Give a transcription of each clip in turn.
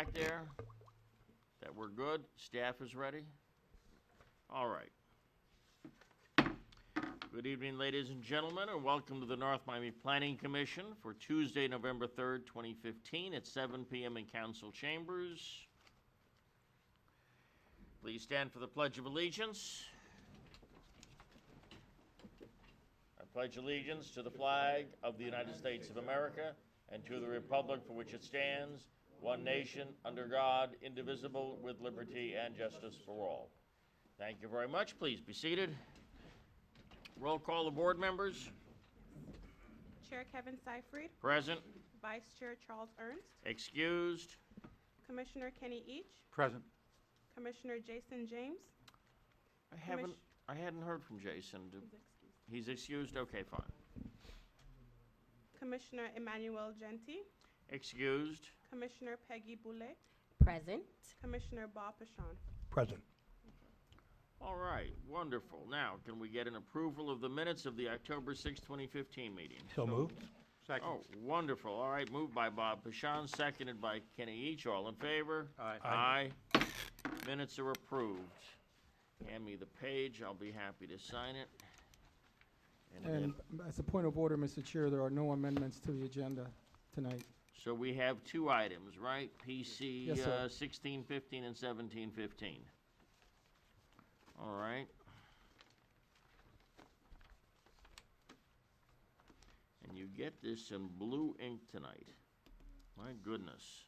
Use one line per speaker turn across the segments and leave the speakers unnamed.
back there that we're good? Staff is ready? All right. Good evening, ladies and gentlemen, and welcome to the North Miami Planning Commission for Tuesday, November 3rd, 2015 at 7 p.m. in Council Chambers. Please stand for the Pledge of Allegiance. I pledge allegiance to the flag of the United States of America and to the republic for which it stands, one nation, under God, indivisible, with liberty and justice for all. Thank you very much. Please be seated. Roll call the board members.
Chair Kevin Seifried.
Present.
Vice Chair Charles Ernst.
Excused.
Commissioner Kenny Each.
Present.
Commissioner Jason James.
I hadn't heard from Jason. He's excused? Okay, fine.
Commissioner Emmanuel Genti.
Excused.
Commissioner Peggy Boulay.
Present.
Commissioner Bob Pashon.
Present.
All right, wonderful. Now, can we get an approval of the minutes of the October 6, 2015 meeting?
So moved. Second.
Oh, wonderful. All right, moved by Bob Pashon, seconded by Kenny Each. All in favor?
Aye.
Aye. Minutes are approved. Hand me the page. I'll be happy to sign it.
And as a point of order, Mr. Chair, there are no amendments to the agenda tonight.
So we have two items, right? PC
Yes, sir.
1615 and 1715. All right. And you get this in blue ink tonight. My goodness.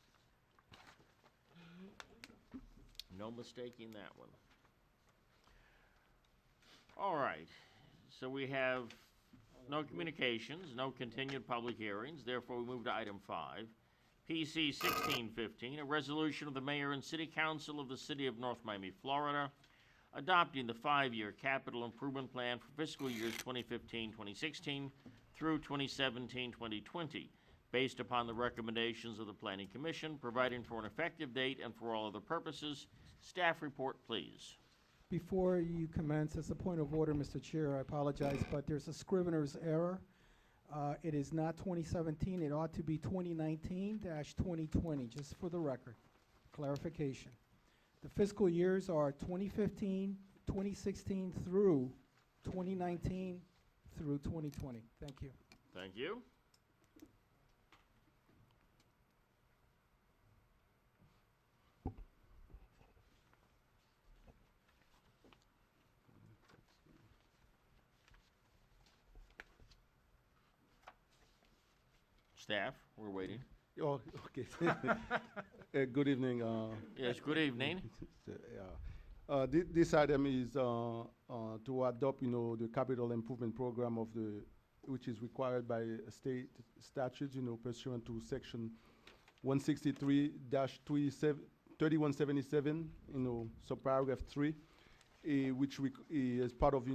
No mistaking that one. All right. So we have no communications, no continued public hearings. Therefore, we move to item 5. PC 1615, a resolution of the mayor and city council of the city of North Miami, Florida, adopting the 5-year capital improvement plan for fiscal years 2015-2016 through 2017-2020, based upon the recommendations of the Planning Commission, providing for an effective date and for all other purposes. Staff report, please.
Before you commence, as a point of order, Mr. Chair, I apologize, but there's a scrivener's error. It is not 2017. It ought to be 2019-2020, just for the record. Clarification. The fiscal years are 2015, 2016 through 2019 through 2020. Thank you.
Thank you. Staff, we're waiting.
Oh, okay. Good evening.
Yes, good evening.
This item is to adopt, the capital improvement program of which is required by state statutes, pursuant to section 163-3177, subparagraph 3, which is part of,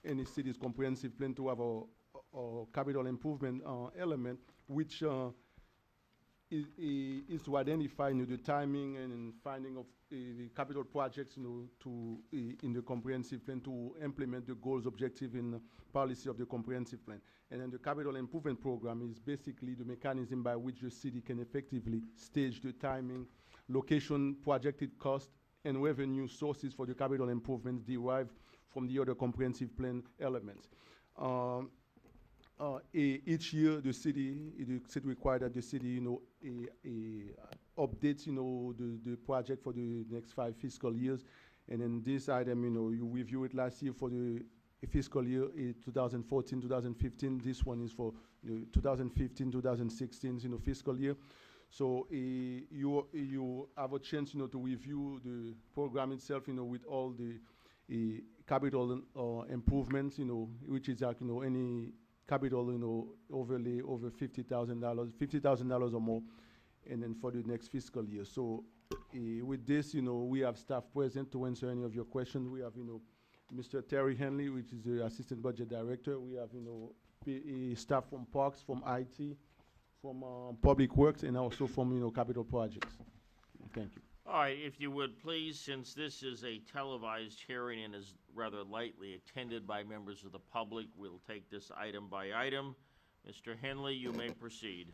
any city's comprehensive plan to have a capital improvement element, which is to identify the timing and finding of the capital projects in the comprehensive plan to implement the goals, objective, and policy of the comprehensive plan. And then the capital improvement program is basically the mechanism by which the city can effectively stage the timing, location, projected cost, and revenue sources for the capital improvements derived from the other comprehensive plan elements. Each year, the city required that the city, updates, the project for the next 5 fiscal years. And then this item, you reviewed it last year for the fiscal year 2014-2015. This one is for 2015-2016, fiscal year. So you have a chance, to review the program itself, with all the capital improvements, which is like, any capital, overlay over $50,000 or more, and then for the next fiscal year. So with this, we have staff present to answer any of your questions. We have, Mr. Terry Henley, which is the Assistant Budget Director. We have, staff from Parks, from IT, from Public Works, and also from, Capital Projects. Thank you.
All right, if you would please, since this is a televised hearing and is rather lightly attended by members of the public, we'll take this item by item. Mr. Henley, you may proceed.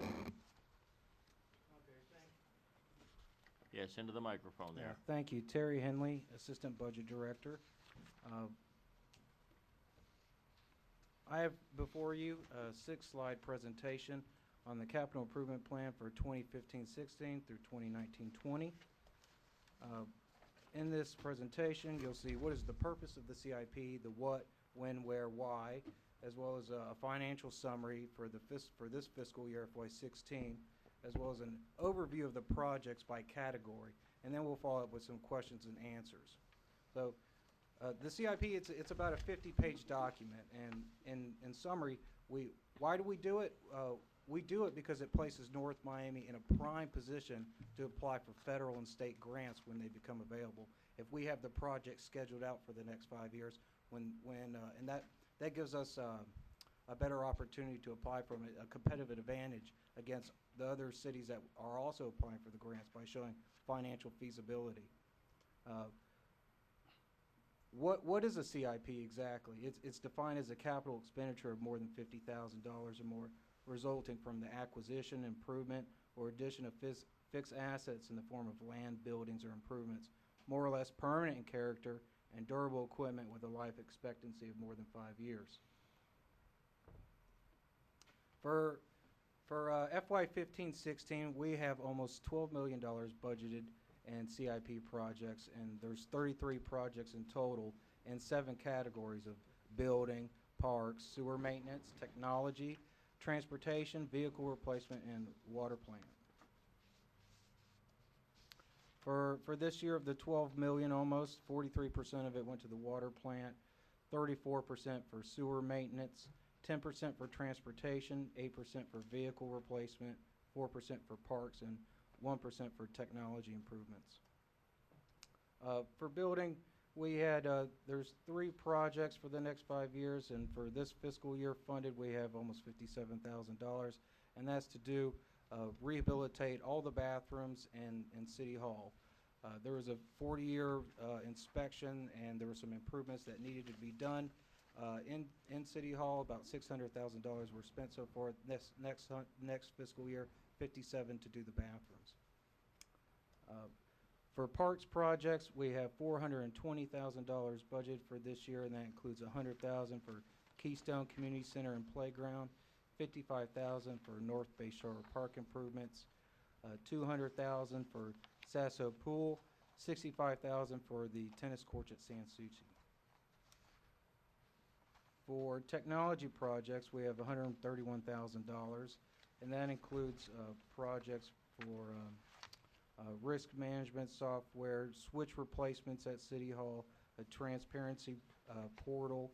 Yes, into the microphone there.
Thank you. Terry Henley, Assistant Budget Director. I have before you a 6-slide presentation on the capital improvement plan for 2015-16 through 2019-20. In this presentation, you'll see what is the purpose of the CIP, the what, when, where, why, as well as a financial summary for this fiscal year, FY16, as well as an overview of the projects by category, and then we'll follow up with some questions and answers. So the CIP, it's about a 50-page document, and in summary, why do we do it? We do it because it places North Miami in a prime position to apply for federal and state grants when they become available. If we have the project scheduled out for the next 5 years, and that gives us a better opportunity to apply from a competitive advantage against the other cities that are also applying for the grants by showing financial feasibility. What is a CIP exactly? It's defined as a capital expenditure of more than $50,000 or more, resulting from the acquisition, improvement, or addition of fixed assets in the form of land, buildings, or improvements, more or less permanent in character, and durable equipment with a life expectancy of more than 5 years. For FY 15-16, we have almost $12 million budgeted in CIP projects, and there's 33 projects in total in 7 categories of building, parks, sewer maintenance, technology, transportation, vehicle replacement, and water plant. For this year, of the 12 million almost, 43% of it went to the water plant, 34% for sewer maintenance, 10% for transportation, 8% for vehicle replacement, 4% for parks, and 1% for technology improvements. For building, we had, there's 3 projects for the next 5 years, and for this fiscal year funded, we have almost $57,000, and that's to do rehabilitate all the bathrooms in City Hall. There was a 40-year inspection, and there were some improvements that needed to be done in City Hall. About $600,000 were spent so far. Next fiscal year, $57,000 to do the bathrooms. For parks projects, we have $420,000 budgeted for this year, and that includes $100,000 for Keystone Community Center and Playground, $55,000 for North Bay Shore Park improvements, $200,000 for Sasso Pool, $65,000 for the tennis courts at Sans Souci. For technology projects, we have $131,000, and that includes projects for risk management software, switch replacements at City Hall, a transparency portal,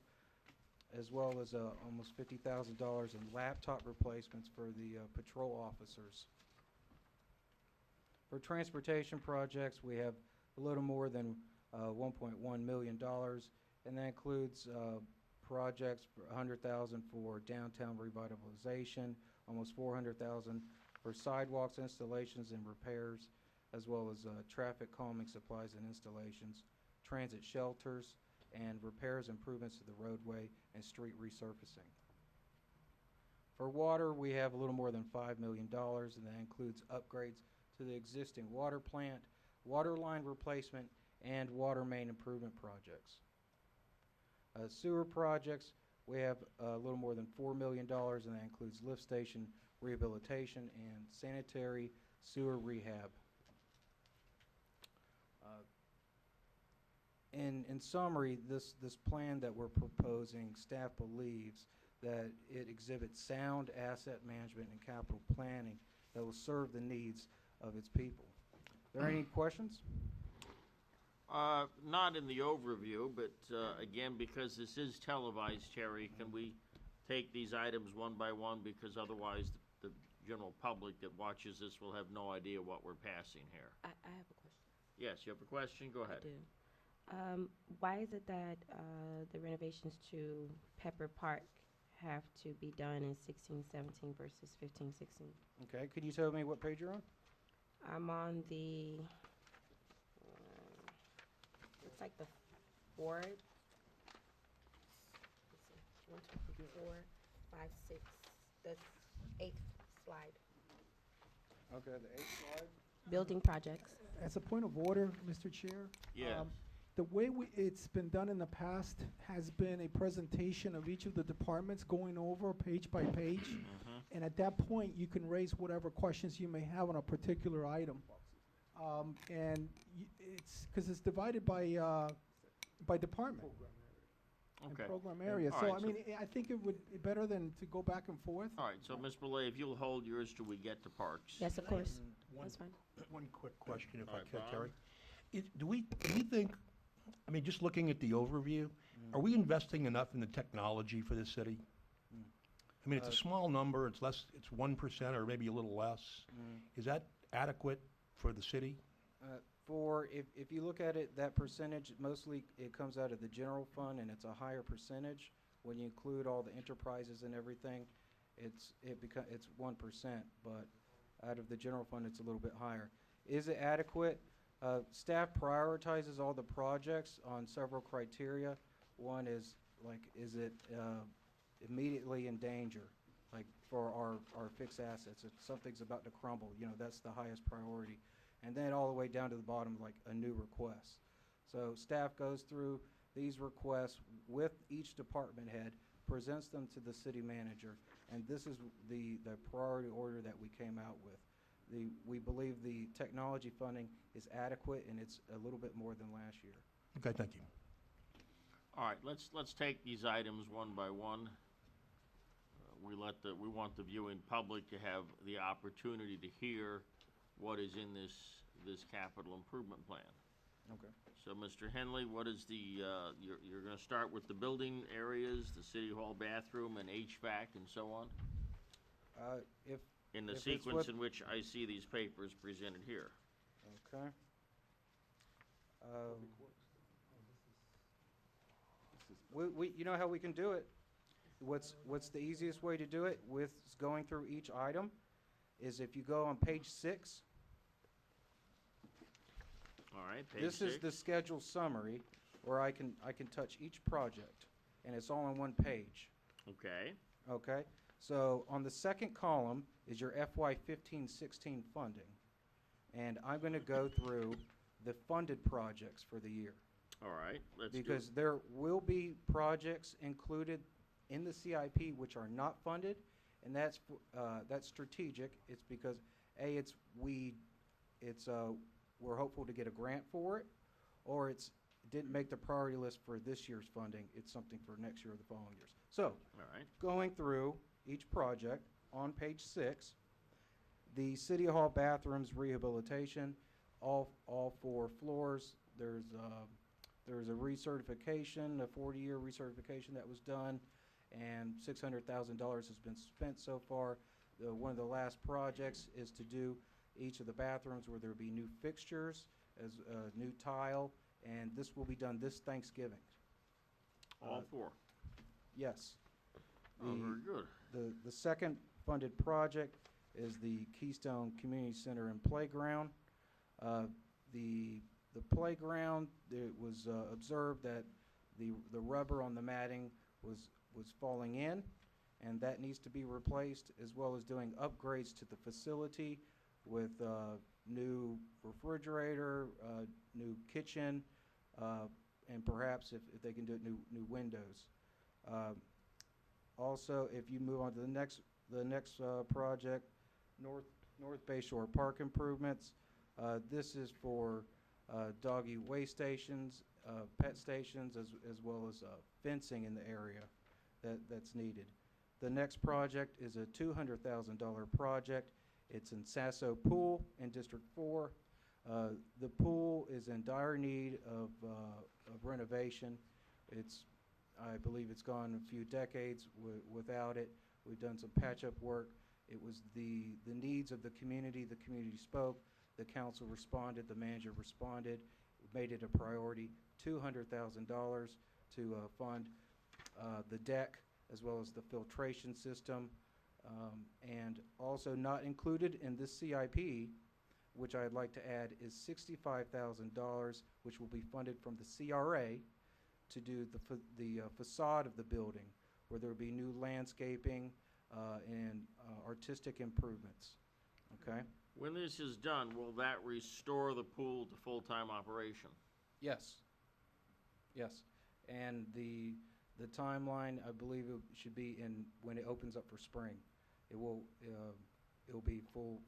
as well as almost $50,000 in laptop replacements for the patrol officers. For transportation projects, we have a little more than $1.1 million, and that includes projects for $100,000 for downtown revitalization, almost $400,000 for sidewalks installations and repairs, as well as traffic calming supplies and installations, transit shelters, and repairs, improvements to the roadway and street resurfacing. For water, we have a little more than $5 million, and that includes upgrades to the existing water plant, water line replacement, and water main improvement projects. Sewer projects, we have a little more than $4 million, and that includes lift station rehabilitation and sanitary sewer rehab. In summary, this plan that we're proposing, staff believes that it exhibits sound asset management and capital planning that will serve the needs of its people. Are there any questions?
Not in the overview, but again, because this is televised, Terry, can we take these items one by one? Because otherwise, the general public that watches this will have no idea what we're passing here.
I have a question.
Yes, you have a question? Go ahead.
I do. Why is it that the renovations to Pepper Park have to be done in 16-17 versus 15-16?
Okay, could you tell me what page you're on?
I'm on the, looks like the 4th. Let's see, 1, 2, 4, 5, 6, the 8th slide.
Okay, the 8th slide.
Building projects.
As a point of order, Mr. Chair.
Yes.
The way it's been done in the past has been a presentation of each of the departments going over page by page.
Mhm.
And at that point, you can raise whatever questions you may have on a particular item. And it's, because it's divided by department and
Okay.
program area.
All
So,
right,
I
so-
mean, I think it would be better than to go back and forth.
All right, so Ms. Belay, if you'll hold yours till we get to Parks.
Yes, of course.
One,
That's fine.
one quick question, if
All
I
right,
could,
Bob?
Terry. Do we think, I mean, just looking at the overview, are we investing enough in the technology for this city? I mean, it's a small number, it's less, it's 1% or maybe a little less. Is that adequate for the city?
If you look at it, that percentage, mostly it comes out of the general fund, and it's a higher percentage. When you include all the enterprises and everything, it's 1%, but out of the general fund, it's a little bit higher. Is it adequate? Staff prioritizes all the projects on several criteria. One is, like, is it immediately in danger? Like, for our fixed assets, if something's about to crumble, that's the highest priority. And then all the way down to the bottom, like a new request. So staff goes through these requests with each department head, presents them to the city manager, and this is the priority order that we came out with. We believe the technology funding is adequate, and it's a little bit more than last year.
Okay, thank you.
All right, let's take these items one by one. We want the viewing public to have the opportunity to hear what is in this capital improvement plan.
Okay.
So, Mr. Henley, what is you're gonna start with the building areas, the city hall bathroom, and HVAC and so on?
If
In the
If it's
sequence
what-
in which I see these papers presented here.
Okay. You know how we can do it? What's the easiest way to do it with going through each item is if you go on page 6.
All right, page
This is
6.
the schedule summary where I can touch each project, and it's all on one page.
Okay,
Okay? So on the second column is your FY 15-16 funding. And I'm going to go through the funded projects for the year.
all right, let's do it.
Because there will be projects included in the CIP which are not funded, and that's strategic. It's because, A, we're hopeful to get a grant for it, or it didn't make the priority list for this year's funding. It's something for next year or the following years. So,
All right,
going through each project on page 6, the City Hall bathrooms rehabilitation, all 4 floors. There's a recertification, a 40-year recertification that was done, and $600,000 has been spent so far. One of the last projects is to do each of the bathrooms where there will be new fixtures, as new tile, and this will be done this Thanksgiving.
all 4.
Yes.
Oh, very good.
The second funded project is the Keystone Community Center and Playground. The playground, it was observed that the rubber on the matting was falling in, and that needs to be replaced, as well as doing upgrades to the facility with new refrigerator, new kitchen, and perhaps if they can do it, new windows. Also, if you move on to the next project, North Bay Shore Park improvements. This is for doggy way stations, pet stations, as well as fencing in the area that's needed. The next project is a $200,000 project. It's in Sasso Pool in District 4. The pool is in dire need of renovation. I believe it's gone a few decades without it. We've done some patch-up work. It was the needs of the community. The community spoke. The council responded. The manager responded. Made it a priority. $200,000 to fund the deck as well as the filtration system. And also not included in this CIP, which I'd like to add, is $65,000, which will be funded from the CRA to do the facade of the building, where there will be new landscaping and artistic improvements. Okay?
When this is done, will that restore the pool to full-time operation?
Yes. Yes. And the timeline, I believe it should be in, when it opens up for spring. It'll be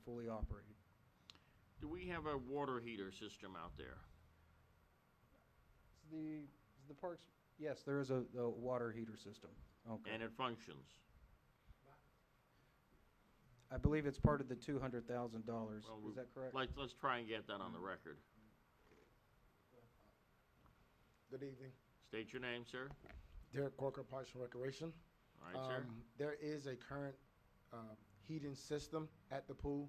fully operated.
Do we have a water heater system out there?
Is the parks, yes, there is a water heater system. Okay.
And it functions?
I believe it's part of the $200,000.
Well,
Is that correct?
Let's try and get that on the record.
Good evening.
State your name, sir.
Derek Corker, Parks and Recreation.
All right, sir.
There is a current heating system at the pool.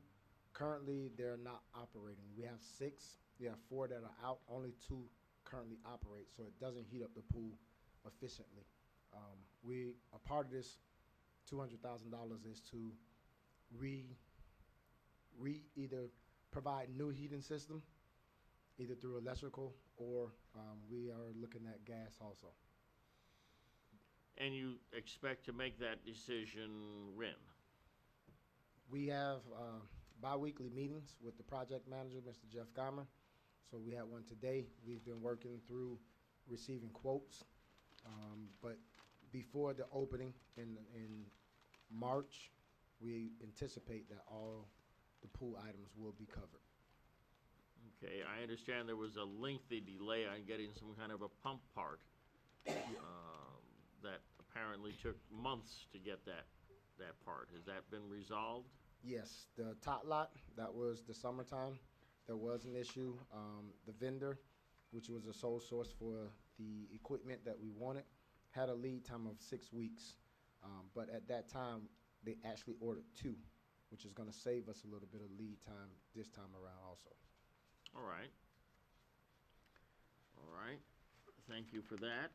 Currently, they're not operating. We have 6. We have 4 that are out. Only 2 currently operate, so it doesn't heat up the pool efficiently. A part of this $200,000 is to either provide new heating system, either through electrical, or we are looking at gas also.
And you expect to make that decision when?
We have bi-weekly meetings with the project manager, Mr. Jeff Geimer. So we had one today. We've been working through receiving quotes. But before the opening in March, we anticipate that all the pool items will be covered.
Okay, I understand there was a lengthy delay on getting some kind of a pump part that apparently took months to get that part. Has that been resolved?
Yes, the tot lot, that was the summertime. There was an issue. The vendor, which was a sole source for the equipment that we wanted, had a lead time of 6 weeks. But at that time, they actually ordered 2, which is going to save us a little bit of lead time this time around also.
All right. All right. Thank you for that.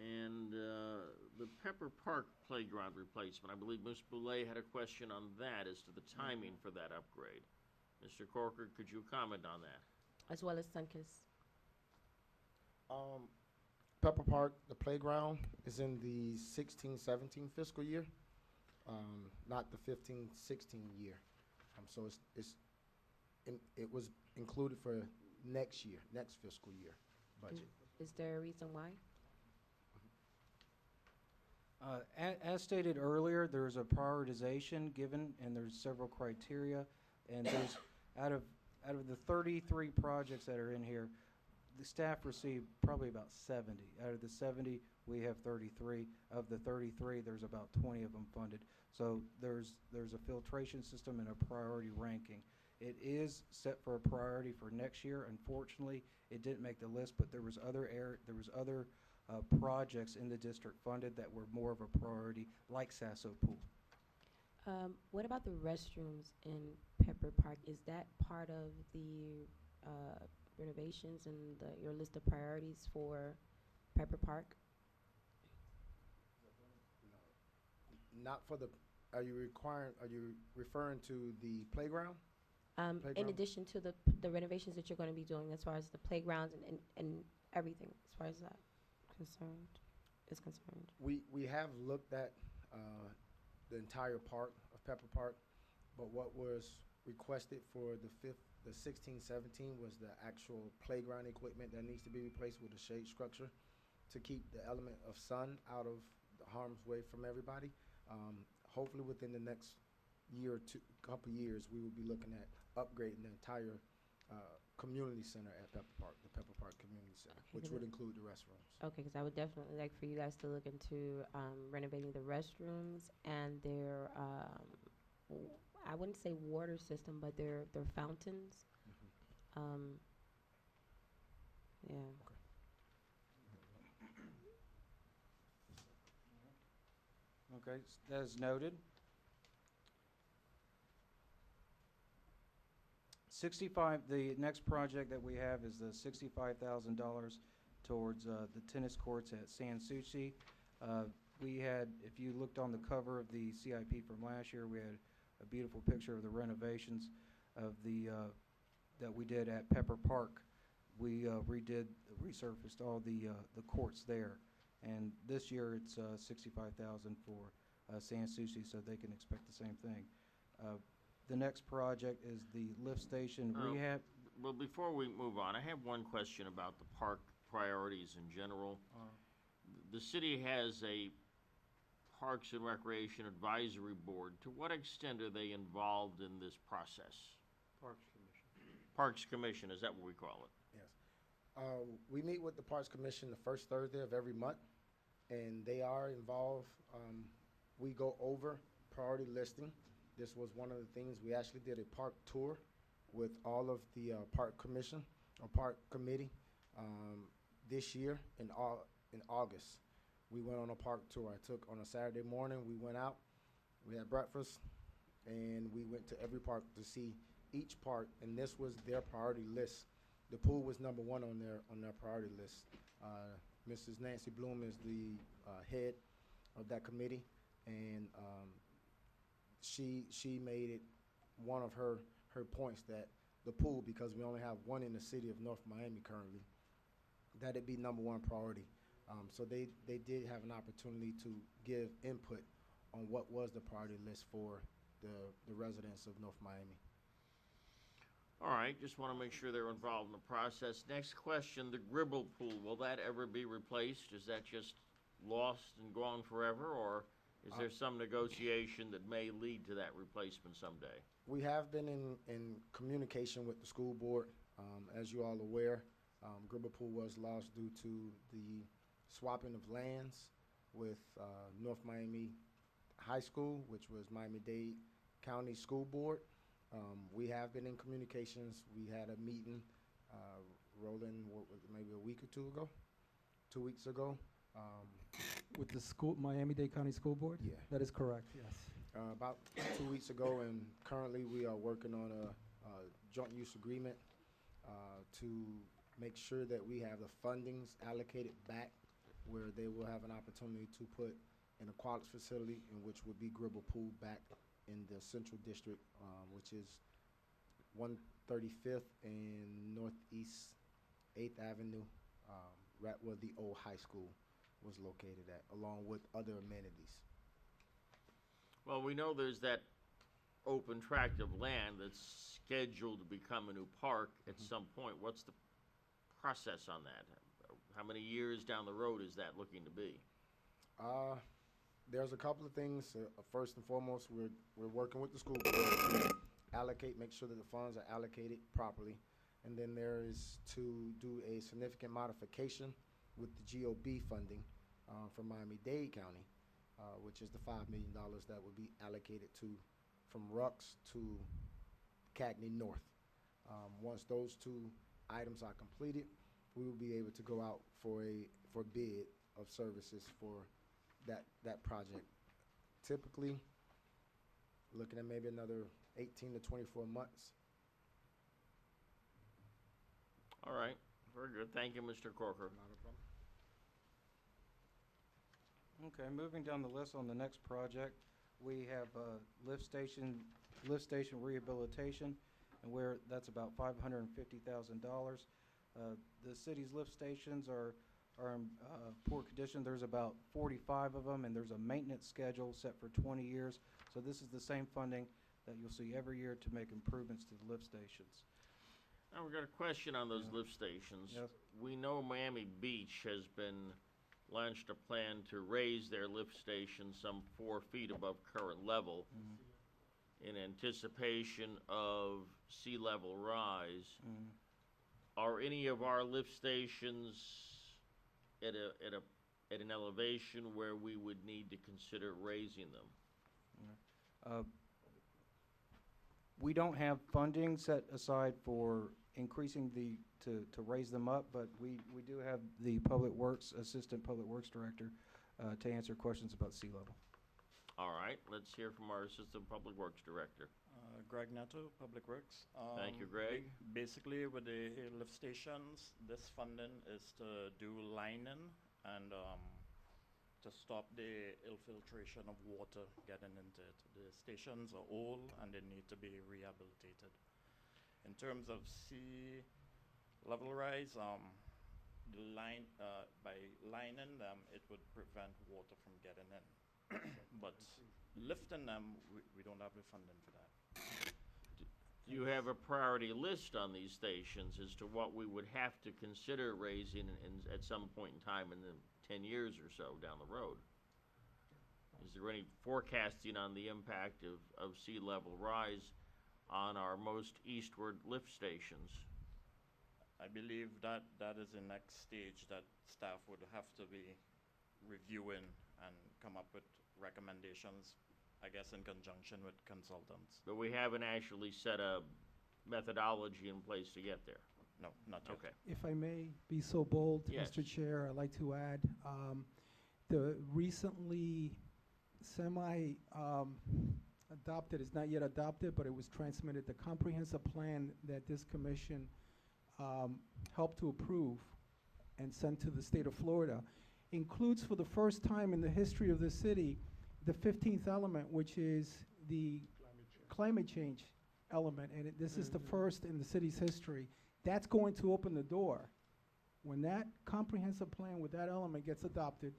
And the Pepper Park playground replacement, I believe Ms. Boulay had a question on that as to the timing for that upgrade. Mr. Corker, could you comment on that?
As well as Sunkiss.
Pepper Park, the playground, is in the 16-17 fiscal year, not the 15-16 year. So it was included for next year, next fiscal year budget.
Is there a reason why?
As stated earlier, there's a prioritization given, and there's several criteria, and there's out of the 33 projects that are in here, the staff received probably about 70. Out of the 70, we have 33. Of the 33, there's about 20 of them funded. So there's a filtration system and a priority ranking. It is set for a priority for next year. Unfortunately, it didn't make the list, but there was other projects in the district funded that were more of a priority, like Sasso Pool.
What about the restrooms in Pepper Park? Is that part of the renovations and your list of priorities for Pepper Park?
Not for the, are you referring to the playground?
In
Playground?
addition to the renovations that you're going to be doing as far as the playgrounds and everything, as far as that is concerned.
We have looked at the entire park of Pepper Park, but what was requested for the 16-17 was the actual playground equipment that needs to be replaced with a shade structure to keep the element of sun out of the harm's way from everybody. Hopefully within the next year or two, couple years, we will be looking at upgrading the entire community center at Pepper Park, the Pepper Park Community Center,
Okay,
which would include the restrooms.
Okay, because I would definitely like for you guys to look into renovating the restrooms and their, I wouldn't say water system, but their fountains. Yeah.
Okay, as noted. 65, the next project that we have is the $65,000 towards the tennis courts at Sans Souci. We had, if you looked on the cover of the CIP from last year, we had a beautiful picture of the renovations of the that we did at Pepper Park. We resurfaced all the courts there, and this year it's $65,000 for Sans Souci, so they can expect the same thing. The next project is the lift station
Oh.
rehab.
Well, before we move on, I have one question about the park priorities in general. The city has a Parks and Recreation Advisory Board. To what extent are they involved in this process?
Parks Commission.
Parks Commission, is that what we call it?
Yes. We meet with the Parks Commission the first Thursday of every month, and they are involved. We go over priority listing. This was one of the things, we actually did a park tour with all of the Park Commission, or Park Committee, this year in August. We went on a park tour. I took on a Saturday morning, we went out, we had breakfast, and we went to every park to see each park, and this was their priority list. The pool was number one on their priority list. Mrs. Nancy Bloom is the head of that committee, and she made it one of her points that the pool, because we only have one in the city of North Miami currently, that it be number one priority. So they did have an opportunity to give input on what was the priority list for the residents of North Miami.
All right, just want to make sure they're involved in the process. Next question, the Gribble Pool, will that ever be replaced? Is that just lost and gone forever, or is there some negotiation that may lead to that replacement someday?
We have been in communication with the school board. As you all aware, Gribble Pool was lost due to the swapping of lands with North Miami High School, which was Miami-Dade County School Board. We have been in communications. We had a meeting, rolling, what was it, maybe a week or 2 weeks ago.
With the school, Miami-Dade County School Board?
Yeah.
That is correct, yes.
About 2 weeks ago, and currently we are working on a joint use agreement to make sure that we have the fundings allocated back where they will have an opportunity to put an aquatics facility, in which would be Gribble Pool back in the Central District, which is 135th and Northeast 8th Avenue, right where the old high school was located at, along with other amenities.
Well, we know there's that open tract of land that's scheduled to become a new park at some point. What's the process on that? How many years down the road is that looking to be?
There's a couple of things. First and foremost, we're working with the school board to allocate, make sure that the funds are allocated properly. And then there is to do a significant modification with the GOB funding from Miami-Dade County, which is the $5 million that would be allocated from Rux to Cagney North. Once those two items are completed, we will be able to go out for bid of services for that project. Typically, looking at maybe another 18 to 24 months.
All right, very good. Thank you, Mr. Corker.
Not a problem.
Okay, moving down the list on the next project, we have lift station rehabilitation, and that's about $550,000. The city's lift stations are in poor condition. There's about 45 of them, and there's a maintenance schedule set for 20 years. So this is the same funding that you'll see every year to make improvements to the lift stations.
Now, we've got a question on those lift stations.
Yes.
We know Miami Beach has launched a plan to raise their lift station some 4 feet above current level in anticipation of sea level rise. Are any of our lift stations at an elevation where we would need to consider raising them?
We don't have funding set aside for increasing to raise them up, but we do have the Assistant Public Works Director to answer questions about sea level.
All right, let's hear from our Assistant Public Works Director.
Greg Neto, Public Works.
Thank you, Greg.
Basically, with the lift stations, this funding is to do lining and to stop the infiltration of water getting into it. The stations are old and they need to be rehabilitated. In terms of sea level rise, by lining them, it would prevent water from getting in. But lifting them, we don't have the funding for that.
Do you have a priority list on these stations as to what we would have to consider raising at some point in time in the 10 years or so down the road? Is there any forecasting on the impact of sea level rise on our most eastward lift stations?
I believe that that is the next stage that staff would have to be reviewing and come up with recommendations, I guess in conjunction with consultants.
But we haven't actually set a methodology in place to get there.
No, not yet.
Okay.
If I may be so bold,
Yes.
Mr. Chair, I'd like to add, the recently adopted, it's not yet adopted, but it was transmitted, the comprehensive plan that this commission helped to approve and send to the state of Florida includes for the first time in the history of the city the 15th element, which is the climate change element, and this is the first in the city's history. That's going to open the door. When that comprehensive plan with that element gets adopted,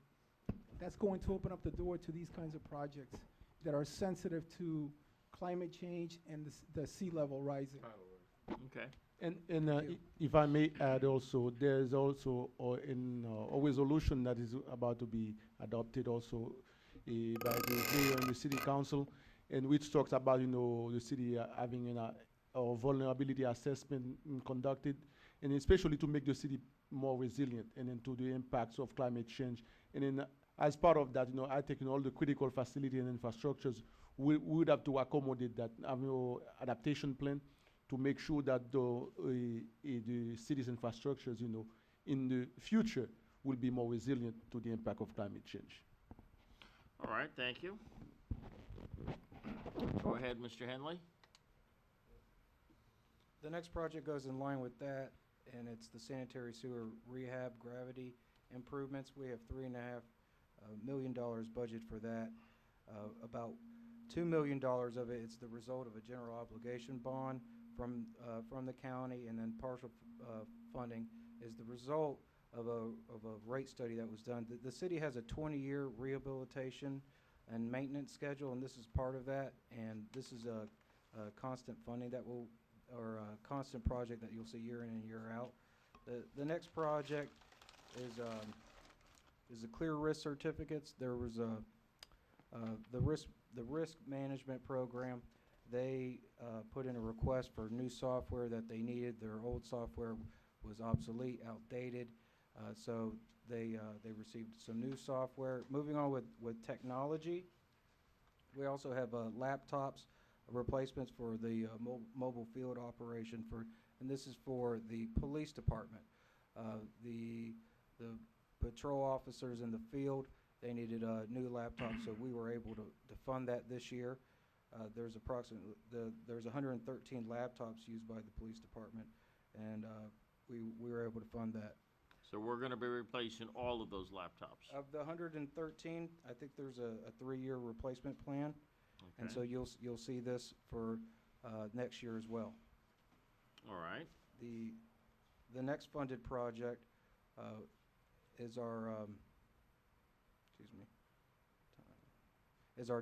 that's going to open up the door to these kinds of projects that are sensitive to climate change and the sea level rising.
Okay.
And
Thank you.
if I may add also, there's also a resolution that is about to be adopted also by the mayor and the city council, and which talks about, the city having a vulnerability assessment conducted, and especially to make the city more resilient and then to the impacts of climate change. And then as part of that, I think all the critical facility and infrastructures, we would have to accommodate that adaptation plan to make sure that the city's infrastructures, in the future will be more resilient to the impact of climate change.
All right, thank you. Go ahead, Mr. Henley.
The next project goes in line with that, and it's the sanitary sewer rehab gravity improvements. We have $3.5 million budget for that. About $2 million of it is the result of a general obligation bond from the county, and then partial funding is the result of a rate study that was done. The city has a 20-year rehabilitation and maintenance schedule, and this is part of that. And this is a constant funding that will, or a constant project that you'll see year in and year out. The next project is the clear risk certificates. There was the risk management program. They put in a request for new software that they needed. Their old software was obsolete, outdated, so they received some new software. Moving on with technology, we also have laptops, replacements for the mobile field operation and this is for the police department. The patrol officers in the field, they needed new laptops, so we were able to fund that this year. There's 113 laptops used by the police department, and we were able to fund that.
So we're going to be replacing all of those laptops.
Of the 113, I think there's a 3-year replacement plan, and
Okay.
so you'll see this for next year as well.
All right.
The next funded project is our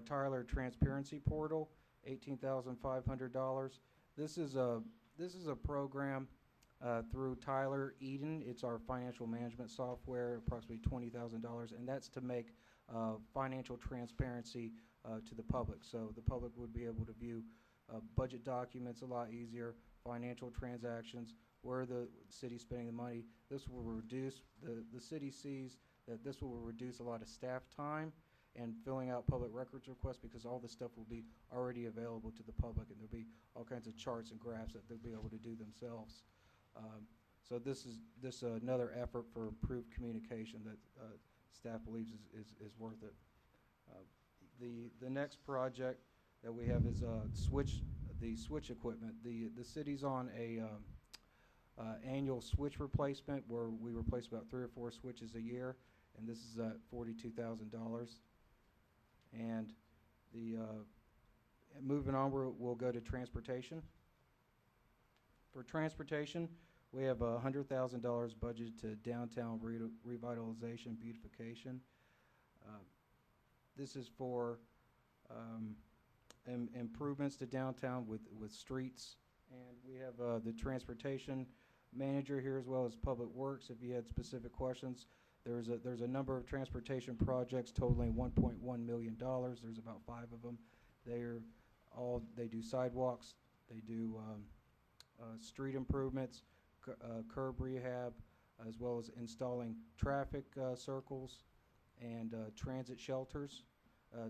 Tyler Transparency Portal, $18,500. This is a program through Tyler Eden. It's our financial management software, approximately $20,000, and that's to make financial transparency to the public. So the public would be able to view budget documents a lot easier, financial transactions, where the city's spending the money. This will reduce, the city sees that this will reduce a lot of staff time and filling out public records requests, because all this stuff will be already available to the public, and there'll be all kinds of charts and graphs that they'll be able to do themselves. So this is another effort for improved communication that staff believes is worth it. The next project that we have is the switch equipment. The city's on a annual switch replacement where we replace about 3 or 4 switches a year, and this is at $42,000. And moving on, we'll go to transportation. For transportation, we have $100,000 budgeted to downtown revitalization, beautification. This is for improvements to downtown with streets. And we have the transportation manager here as well as Public Works. If you had specific questions, there's a number of transportation projects totaling $1.1 million. There's about 5 of them. They do sidewalks, they do street improvements, curb rehab, as well as installing traffic circles and transit shelters,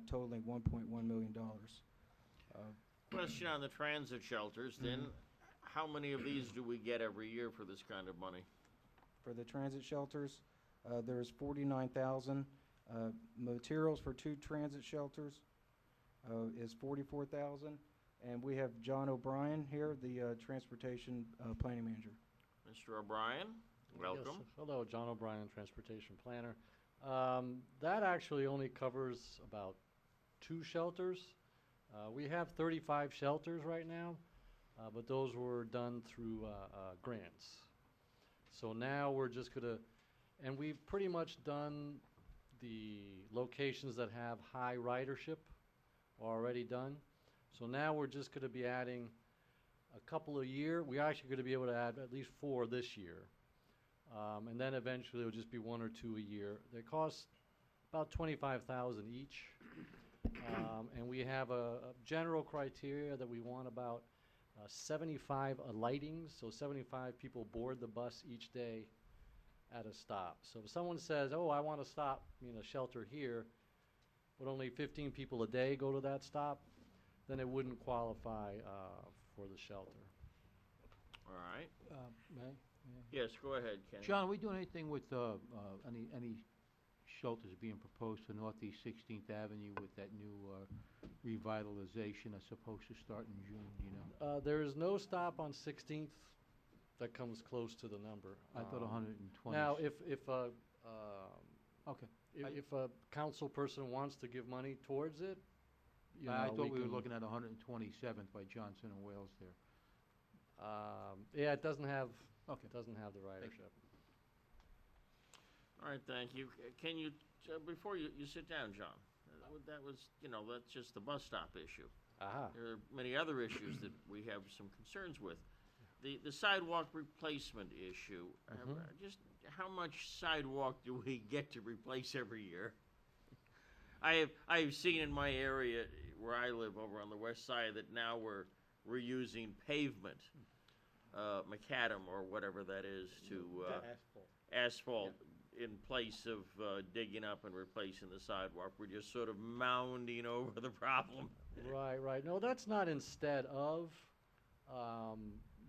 totaling $1.1 million.
Question on the transit shelters, then. How many of these do we get every year for this kind of money?
For the transit shelters, there's 49,000. Materials for 2 transit shelters is 44,000. And we have John O'Brien here, the transportation planning manager.
Mr. O'Brien, welcome.
Yes, hello, John O'Brien, Transportation Planner. That actually only covers about 2 shelters. We have 35 shelters right now, but those were done through grants. So now we're just gonna, and we've pretty much done the locations that have high ridership already done. So now we're just gonna be adding a couple a year. We're actually gonna be able to add at least 4 this year. And then eventually it'll just be 1 or 2 a year. They cost about $25,000 each. And we have a general criteria that we want about 75 alightings, so 75 people board the bus each day at a stop. So if someone says, oh, I want to stop in a shelter here, but only 15 people a day go to that stop, then it wouldn't qualify for the shelter.
All right.
May?
Yes, go ahead, Kenny.
John, are we doing anything with any shelters being proposed for Northeast 16th Avenue with that new revitalization that's supposed to start in June, do you know?
There is no stop on 16th that comes close to the number.
I thought 120.
Now, if
Okay.
if a council person wants to give money towards it, you know,
I thought we were
can-
looking at 127th by Johnson and Wales there.
Yeah, it doesn't have
Okay.
the ridership.
All right, thank you. Can you, before you sit down, John, that was, that's just the bus stop issue.
Aha.
There are many other issues that we have some concerns with. The sidewalk replacement issue, just how much sidewalk do we get to replace every year? I have seen in my area where I live over on the west side that now we're using pavement, macadam or whatever that is, to asphalt in place of digging up and replacing the sidewalk. We're just sort of mounding over the problem.
Right. No, that's not instead of.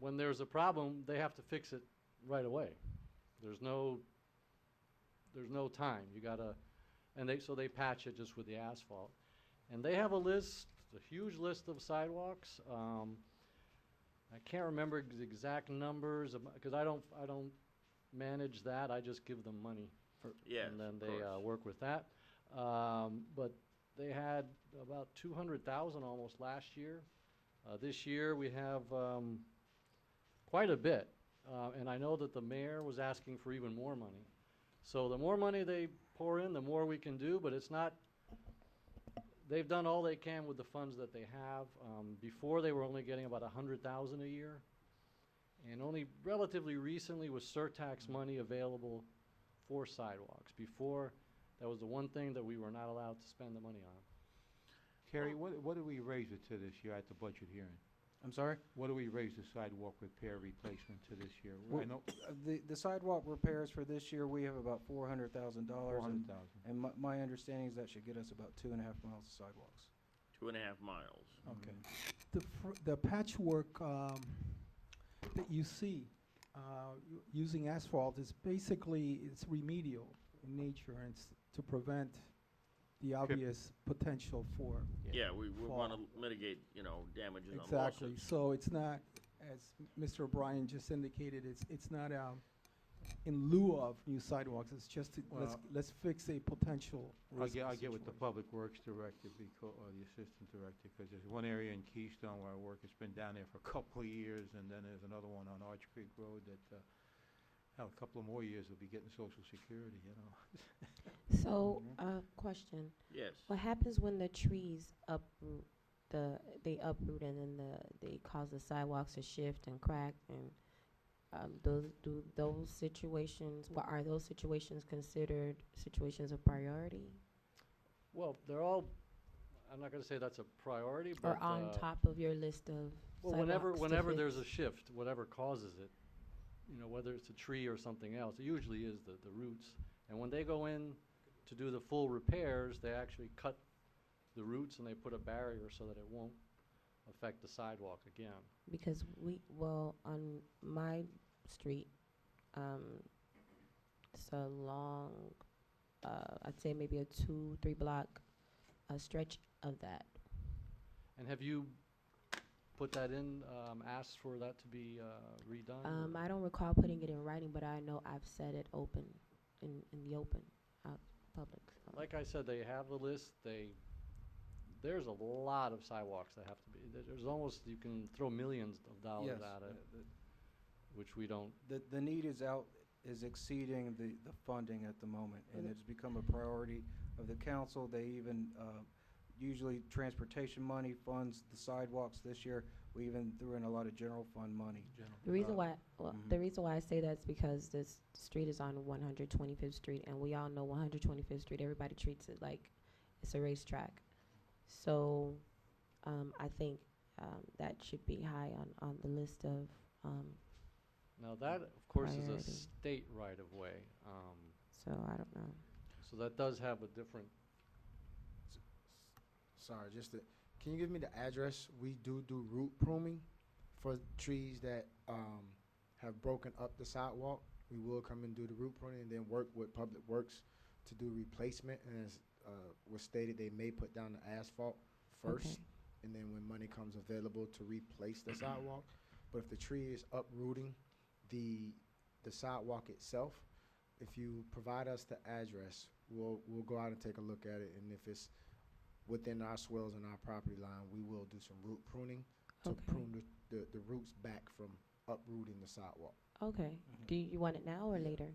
When there's a problem, they have to fix it right away. There's no time. You gotta, and so they patch it just with the asphalt. And they have a huge list of sidewalks. I can't remember the exact numbers because I don't manage that. I just give them money, and then they work with that. But they had about 200,000 almost last year. This year we have quite a bit, and I know that the mayor was asking for even more money. So the more money they pour in, the more we can do, but it's not, they've done all they can with the funds that they have. Before they were only getting about 100,000 a year, and only relatively recently was surtax money available for sidewalks. Before, that was the one thing that we were not allowed to spend the money on.
Terry, what did we raise it to this year at the budget hearing?
I'm sorry?
What do we raise the sidewalk repair replacement to this year?
Well,
I know
The sidewalk repairs for this year, we have about $400,000.
400,000.
And my understanding is that should get us about 2.5 miles of sidewalks.
2.5 miles.
Okay.
The patchwork that you see using asphalt is basically, it's remedial in nature, and it's to prevent the obvious potential for.
Yeah, we want to
fall.
mitigate, damages on
Exactly.
lawsuits.
So it's not, as Mr. O'Brien just indicated, it's not in lieu of new sidewalks. It's just let's fix a potential
I
risk
get with the
situation.
Public Works Director or the Assistant Director, because there's one area in Keystone where I work, it's been down there for a couple of years, and then there's another one on Arch Creek Road that, hell, a couple of more years will be getting Social Security,
So, question.
Yes.
What happens when the trees uproot they uproot and then they cause the sidewalks to shift and crack and those situations, are those situations considered situations of priority
Well, they're all, I'm not gonna say that's a priority, but.
or on top of your list of
Well,
sidewalks to
whenever there's a
fix?
shift, whatever causes it, you know, whether it's a tree or something else, it usually is the roots. And when they go in to do the full repairs, they actually cut the roots and they put a barrier so that it won't affect the sidewalk again.
Because on my street, it's a long, I'd say maybe a 2-3 block stretch of that.
And have you put that in, asked for that to be redone? or-
I don't recall putting it in writing, but I know I've said it open, in the open, out public. So.
Like I said, they have the list, there's a lot of sidewalks that have to be, there's almost, you can throw millions of dollars
Yes,
at it, which we don't.
the need is exceeding the funding at the moment, and it's become a priority of the council. They even, usually transportation money funds the sidewalks this year. We even threw in a lot of general fund money.
The reason
Uh,
the reason why I say that is because this street is on 125th Street, and we all know 125th Street, everybody treats it like it's a racetrack. So, I think that should be high on the list of.
Now that, of course, is a
Priority.
state right-of-way,
So I don't know.
so that does have a different,
Sorry, can you give me the address? We do root pruning for trees that have broken up the sidewalk. We will come and do the root pruning and then work with Public Works to do replacement. And as was stated, they may put down the asphalt first,
Okay.
and then when money comes available to replace the sidewalk. But if the tree is uprooting the sidewalk itself, if you provide us the address, we'll go out and take a look at it, and if it's within our swells and our property line, we will do some root pruning to
Okay.
prune the roots back from uprooting the sidewalk.
Okay. Do you want it now or later?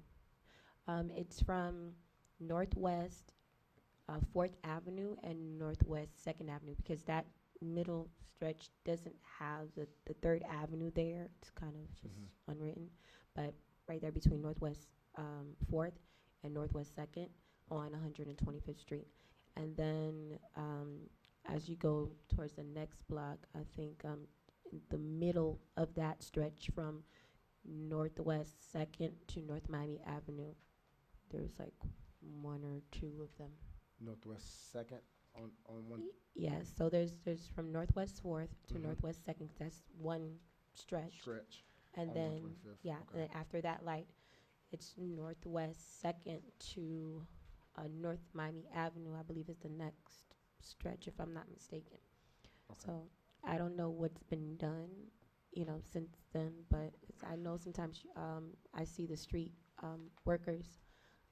It's from Northwest 4th Avenue and Northwest 2nd Avenue, because that middle stretch doesn't have the 3rd Avenue there. It's kind of just unwritten. But right there between Northwest 4th and Northwest 2nd on 125th Street. And then as you go towards the next block, I think in the middle of that stretch from Northwest 2nd to North Miami Avenue, there's like one or two of them.
Northwest Second on one.
Yes, so there's from Northwest 4th to
Mhm.
Northwest 2nd, that's one stretch.
Stretch.
And
on
then,
125th,
yeah,
okay.
and then after that light, it's Northwest 2nd to North Miami Avenue, I believe is the next stretch, if I'm not mistaken.
Okay.
So I don't know what's been done, since then, but I know sometimes I see the street workers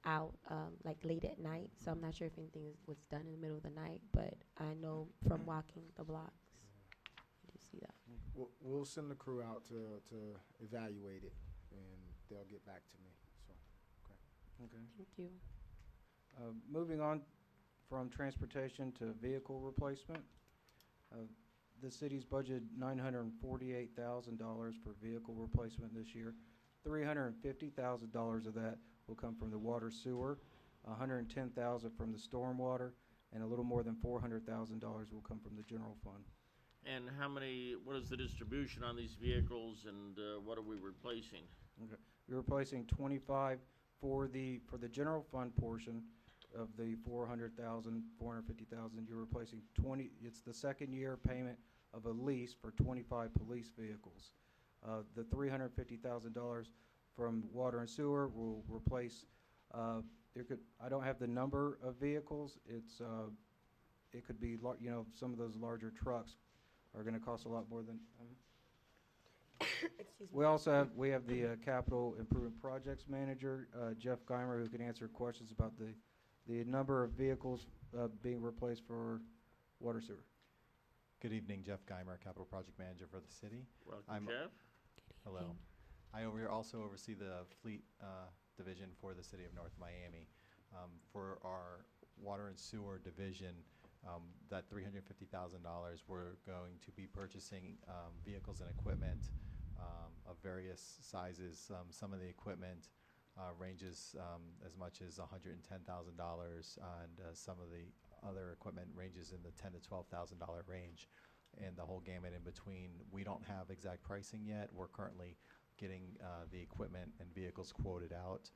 out like late at night, so I'm not sure if anything was done in the middle of the night, but I know from walking the blocks, I do see that.
We'll send the crew out to evaluate it, and they'll get back to me. So,
Okay.
Thank you.
Moving on from transportation to vehicle replacement. The city's budgeted $948,000 for vehicle replacement this year. $350,000 of that will come from the water sewer, $110,000 from the stormwater, and a little more than $400,000 will come from the general fund.
And what is the distribution on these vehicles, and what are we replacing?
Okay. You're replacing 25 for the general fund portion of the 450,000. You're replacing 20. It's the second year payment of a lease for 25 police vehicles. The $350,000 from water and sewer will replace. I don't have the number of vehicles. It could be some of those larger trucks are going to cost a lot more than.
Excuse me.
We have the capital improvement projects manager, Jeff Geimer, who can answer questions about the number of vehicles being replaced for water sewer.
Good evening, Jeff Geimer, capital project manager for the city.
Welcome, Jeff.
Hello. I also oversee the fleet division for the city of North Miami. For our water and sewer division, That $350,000, we're going to be purchasing vehicles and equipment of various sizes. Some of the equipment ranges as much as $110,000, and some of the other equipment ranges in the $10,000 to $12,000 range, and the whole gamut in between. We don't have exact pricing yet. We're currently getting the equipment and vehicles quoted out,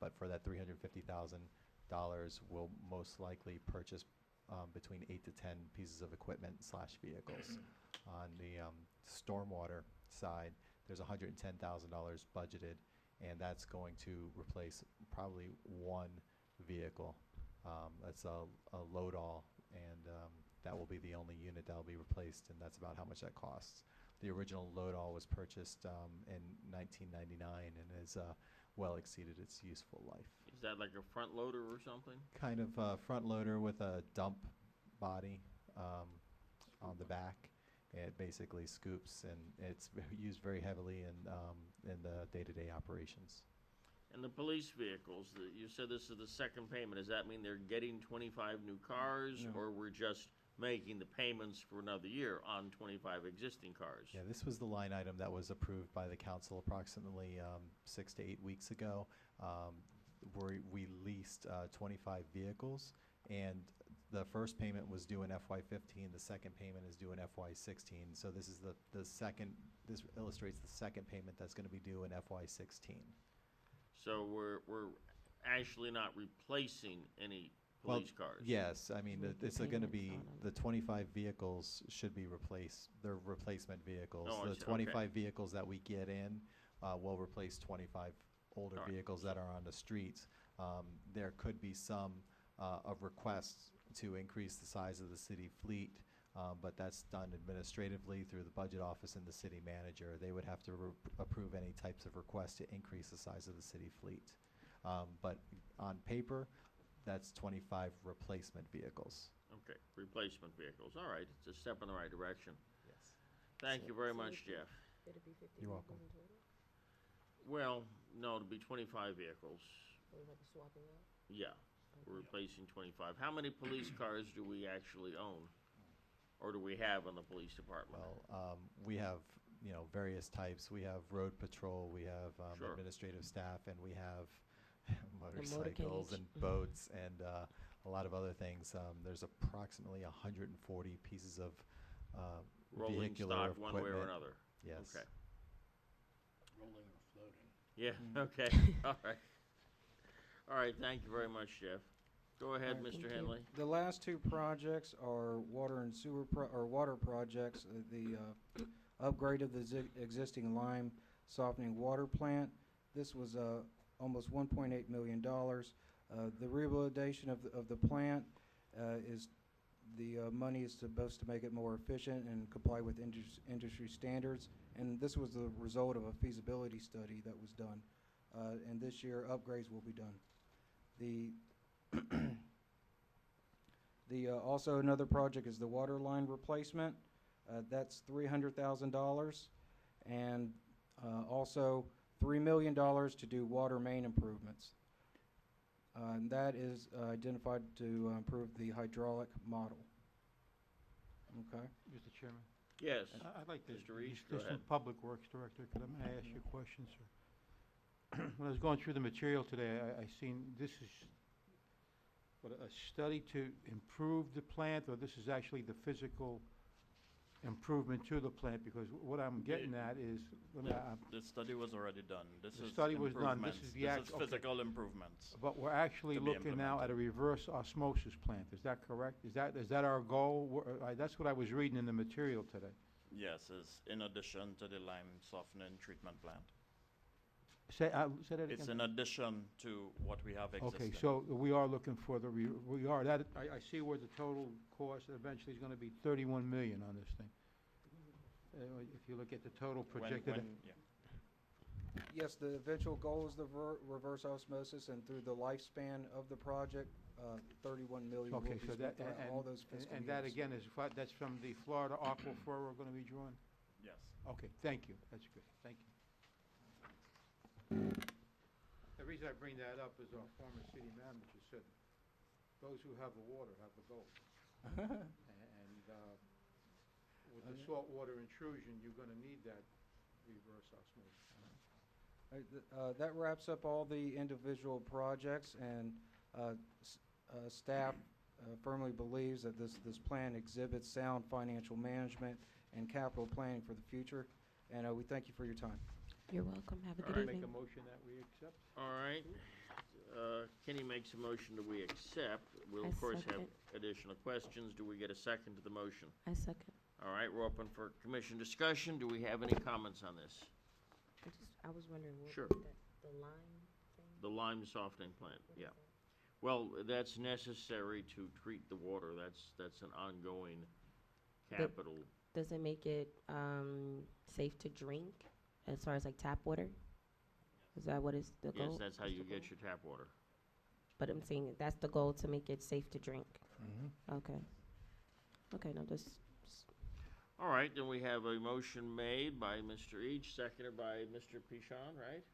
but for that $350,000, we'll most likely purchase between 8 to 10 pieces of equipment / vehicles. On the stormwater side, there's $110,000 budgeted, and that's going to replace probably one vehicle. That's a load-all, and that will be the only unit that will be replaced, and that's about how much that costs. The original load-all was purchased in 1999 and has well exceeded its useful life.
Is that like a front loader or something?
Kind of a front loader with a dump body on the back. It basically scoops, and it's used very heavily in the day-to-day operations.
And the police vehicles, you said this is the second payment. Does that mean they're getting 25 new cars,
No.
or we're just making the payments for another year on 25 existing cars?
Yeah, this was the line item that was approved by the council approximately 6 to 8 weeks ago. We leased 25 vehicles, and the first payment was due in FY15. The second payment is due in FY16. So this is the second. This illustrates the second payment that's going to be due in FY16.
So we're actually not replacing any police cars?
Yes, I mean,
Make the
it's going to
payments
be,
on 'em.
the 25 vehicles should be replaced. They're replacement vehicles.
Oh, I
The
see,
25 vehicles that we get in will replace 25 older
All right.
vehicles that are on the streets. There could be some of requests to increase the size of the city fleet, but that's done administratively through the budget office and the city manager. They would have to approve any types of requests to increase the size of the city fleet. But on paper, that's 25 replacement vehicles.
Okay, replacement vehicles. All right, it's a step in the right direction.
Yes.
Thank you very much, Jeff.
It'd be 50
You're
vehicles
welcome.
in total?
Well, no, it'll be 25 vehicles.
Or like swapping out?
Yeah, we're replacing 25. How many police cars do we actually own? Or do we have in the police department?
Well, we have, various types. We have road patrol, we have
Sure.
administrative staff, and we have motorcycles
motorcades.
and boats and a lot of other things. There's approximately 140 pieces of
Rolling
vehicular
stock
equipment.
one way or another?
Yes.
Okay.
Rolling or floating.
Yeah, okay, all right. All right, thank you very much, Jeff. Go ahead,
All right,
Mr.
thank you.
Henley.
The last two projects are water and sewer, or water projects. The upgrade of the existing lime softening water plant. This was almost $1.8 million. The rehabilitation of the plant is, the money is supposed to make it more efficient and comply with industry standards. And this was the result of a feasibility study that was done. And this year, upgrades will be done. Also another project is the water line replacement. That's $300,000. And also $3 million to do water main improvements. And that is identified to improve the hydraulic model. Okay.
Mr. Chairman?
Yes,
I'd like to,
Mr. Reese, go ahead.
Assistant Public Works Director, could I ask you a question, sir? When I was going through the material today, I seen, this is, what, a study to improve the plant, or this is actually the physical improvement to the plant? Because what I'm getting at is,
The study was already done. This
The
is
study was done. This
improvements.
is the act- okay.
physical improvements.
but we're actually
To be
looking now at a reverse osmosis plant, is that correct? Is that our goal? That's what I was reading in the material today.
Yes, is in addition to the lime softening treatment plant.
Say that again?
It's in addition to what we have existing.
Okay, so we are looking for I see where the total cost eventually is gonna be 31 million on this thing. If you look at the total projected.
Yeah.
Yes, the eventual goal is the reverse osmosis, and through the lifespan of the project, 31 million will be
Okay, so
spent
that,
throughout all those fiscal
and that
years.
again is, that's from the Florida aquifer we're gonna be drawing?
Yes.
Okay, thank you, that's good, thank you. The reason I bring that up is our former city manager said, those who have the water have the gold. And with the saltwater intrusion, you're gonna need that reverse osmosis.
That wraps up all the individual projects, and staff firmly believes that this plan exhibits sound financial management and capital planning for the future, and we thank you for your time.
You're welcome. Have a
All
good
right.
evening.
Make a motion that we accept?
All right. Kenny makes a motion that we accept. We'll,
I
of course, have
second.
additional questions. Do we get a second to the motion?
I second.
All right, we're open for commission discussion. Do we have any comments on this?
I was wondering what
Sure.
the line thing.
The lime softening plant,
What is
yeah.
that?
Well, that's necessary to treat the water. That's an ongoing
But-
capital.
Does it make it safe to drink as far as like tap water? Is that what is the goal?
Yes, that's how
Is
you
the
get
goal?
your tap water.
But I'm saying that's the goal, to make it safe to drink.
Mhm.
Okay. Okay, no, just
All right, then we have a motion made by Mr. Each, seconded by Mr. Pichon, right?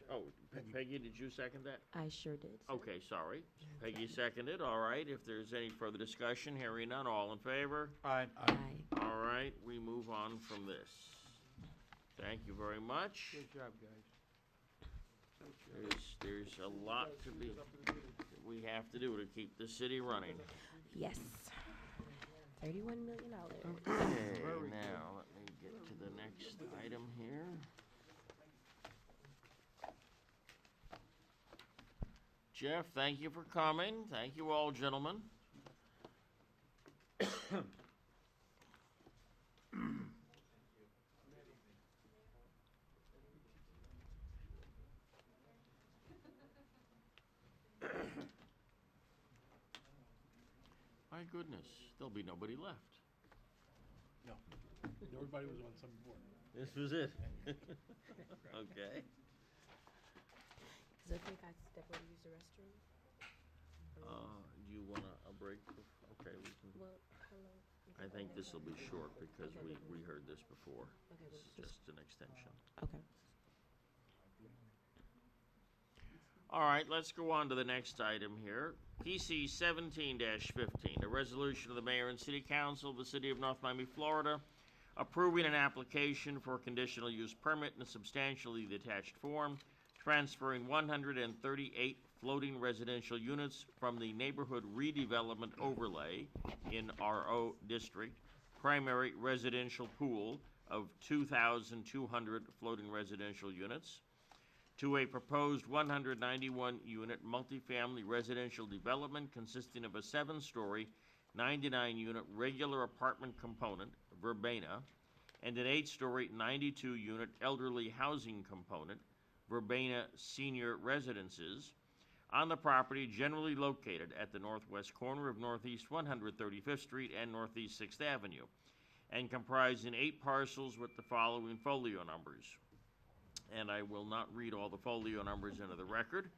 Oh, Peggy, did you second that?
I sure did. sir.
Okay, sorry. Peggy seconded, all right. If there's any further discussion, hearing none, all in favor?
Aye.
Aye.
All right, we move on from this. Thank you very much.
Good job, guys.
There's a lot to be, we have to do to keep the city running.
Yes. $31 million.
Okay, now, let me get to the next item here. Jeff, thank you for coming. Thank you all, gentlemen. My goodness, there'll be nobody left.
No. Everybody was on some board.
This was it. Okay.
Is it okay if I step over to use the restroom?
Do you want a break? Okay, we can.
Well, hello.
I think this will be short because we heard this before.
Okay,
This is just an extension.
Okay.
All right, let's go on to the next item here. PC 17-15, a resolution of the mayor and city council of the city of North Miami, Florida, approving an application for a conditional use permit in a substantially detached form, transferring 138 floating residential units from the neighborhood redevelopment overlay in RO district, primary residential pool of 2,200 floating residential units, to a proposed 191-unit multifamily residential development consisting of a 7-story, 99-unit regular apartment component, Verbena, and an 8-story, 92-unit elderly housing component, Verbena Senior Residences, on the property generally located at the northwest corner of Northeast 135th Street and Northeast 6th Avenue, and comprising 8 parcels with the following folio numbers. And I will not read all the folio numbers into the record.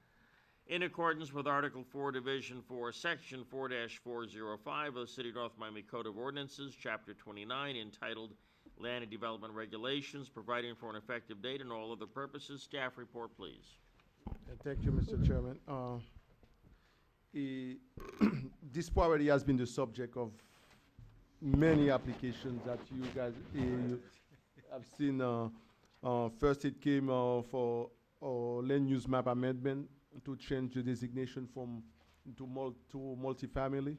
In accordance with Article 4, Division 4, Section 4-405 of the City of North Miami Code of Ordinances, Chapter 29, entitled Land and Development Regulations, providing for an effective date and all other purposes. Staff report, please.
Thank you, Mr. Chairman. This property has been the subject of many applications that you guys have seen. First, it came for land use map amendment to change the designation from to multifamily.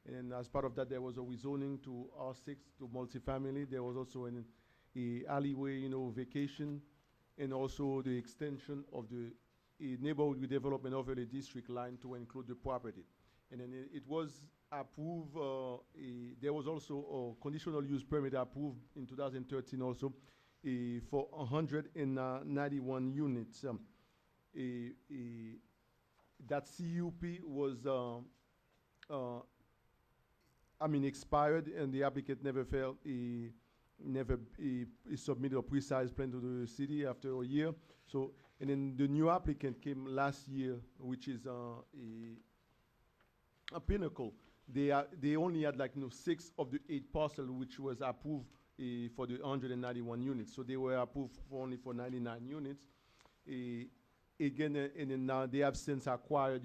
And as part of that, there was a rezoning to R6 to multifamily. There was also a alleyway, vacation, and also the extension of the neighborhood redevelopment overlay district line to include the property. And then it was approved, there was also a conditional use permit approved in 2013 also for 191 units. That CUP was, expired, and the applicant never failed. He submitted a precise plan to the city after a year. So, and then the new applicant came last year, which is a Pinnacle. They only had 6 of the 8 parcels which was approved for the 191 units. So they were approved for only for 99 units. Again, and then now they have since acquired,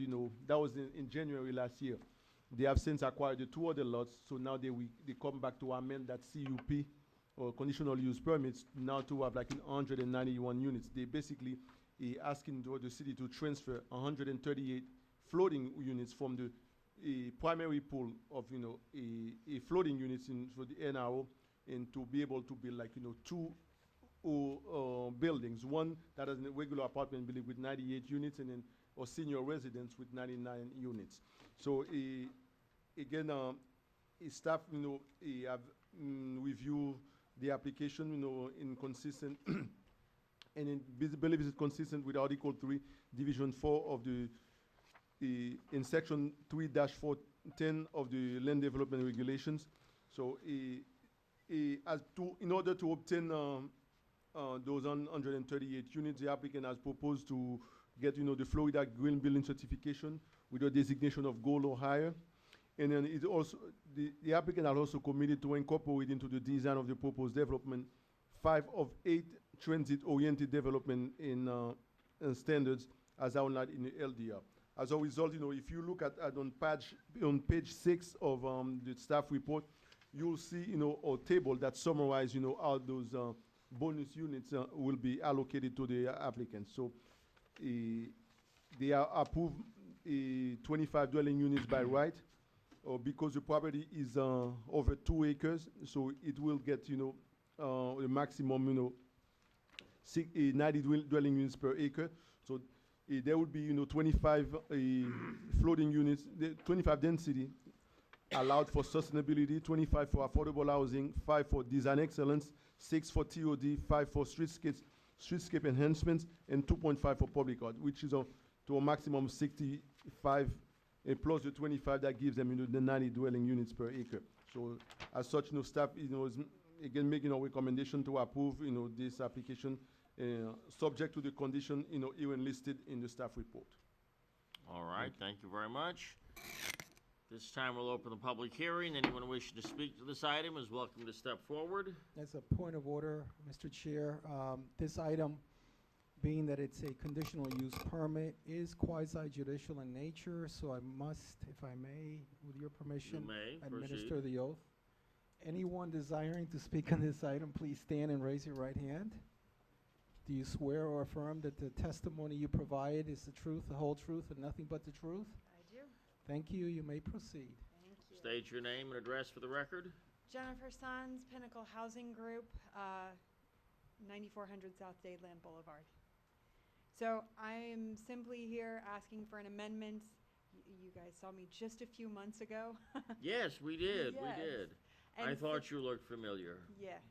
that was in January last year. They have since acquired the two other lots, so now they come back to amend that CUP or conditional use permits now to have like 191 units. They basically asking the city to transfer 138 floating units from the primary pool of a floating units in for the NRO, and to be able to build like two buildings, one that is a regular apartment building with 98 units, and then a senior residence with 99 units. So again, staff have reviewed the application inconsistent and believe it's consistent with Article 3, Division 4 of the in Section 3-410 of the Land Development Regulations. So in order to obtain those 138 units, the applicant has proposed to get the Florida Green Building Certification with a designation of gold or higher. And then it also, the applicant has also committed to incorporate into the design of the proposed development 5 of 8 transit-oriented development in standards as outlined in the LDR. As a result, if you look at on page 6 of the staff report, you'll see, a table that summarizes, how those bonus units will be allocated to the applicants. So they are approved 25 dwelling units by right, or because the property is over 2 acres, so it will get, the maximum, 90 dwelling units per acre. So there would be, 25 floating units, 25 density allowed for sustainability, 25 for affordable housing, 5 for design excellence, 6 for TOD, 5 for streetscape enhancements, and 2.5 for public art, which is to a maximum of 65, plus the 25 that gives them the 90 dwelling units per acre. So as such, staff is again making a recommendation to approve this application, subject to the condition even listed in the staff report.
All right, thank you very much. This time we'll open the public hearing. Anyone wishing to speak to this item is welcome to step forward.
As a point of order, Mr. Chair, this item, being that it's a conditional use permit, is quasi-judicial in nature, so I must, if I may, with your permission,
You may
administer
proceed.
the oath. Anyone desiring to speak on this item, please stand and raise your right hand. Do you swear or affirm that the testimony you provide is the truth, the whole truth, and nothing but the truth?
I do.
Thank you. You may proceed.
Thank you.
State your name and address for the record.
Jennifer Sons, Pinnacle Housing Group, 9400 South Dadeland Boulevard. So I am simply here asking for an amendment. You guys saw me just a few months ago.
Yes, we did, we
Yes.
did.
And
I thought you looked familiar.
Yes.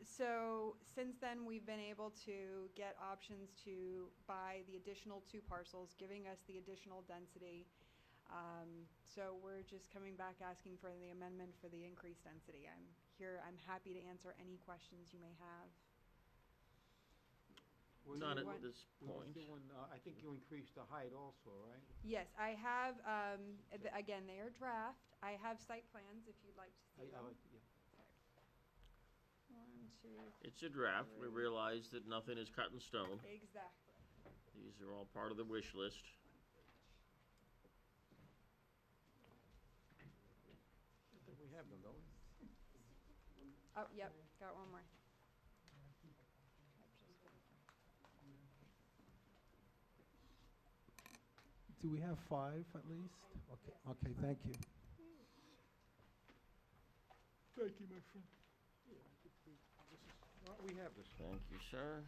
So since then, we've been able to get options to buy the additional 2 parcels, giving us the additional density. So we're just coming back asking for the amendment for the increased density. I'm happy to answer any questions you may have.
Not at
want-
this point.
I think you increased the height also, right?
Yes, I have, again, they are draft. I have site plans if you'd like to see them. 1, 2,
It's a draft. We realize that nothing is cut in stone.
exactly.
These are all part of the wish list.
I think we have them, don't we?
Oh, yep, got one more.
Do we have 5 at least? Okay, thank you.
Thank you, my friend. We have this.
Thank you, sir.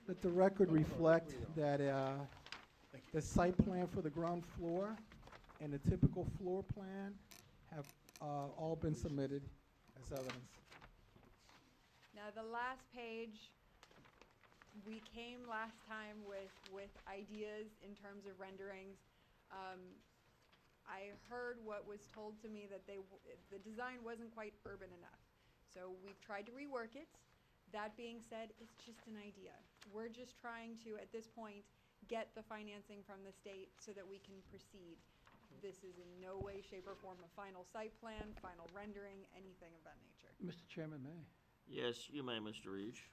Let the record reflect that the site plan for the ground floor and the typical floor plan have all been submitted as evidence.
Now, the last page, we came last time with ideas in terms of renderings. I heard what was told to me that the design wasn't quite urban enough. So we've tried to rework it. That being said, it's just an idea. We're just trying to, at this point, get the financing from the state so that we can proceed. This is in no way, shape, or form a final site plan, final rendering, anything of that nature.
Mr. Chairman, may
Yes, you may, Mr. Reach.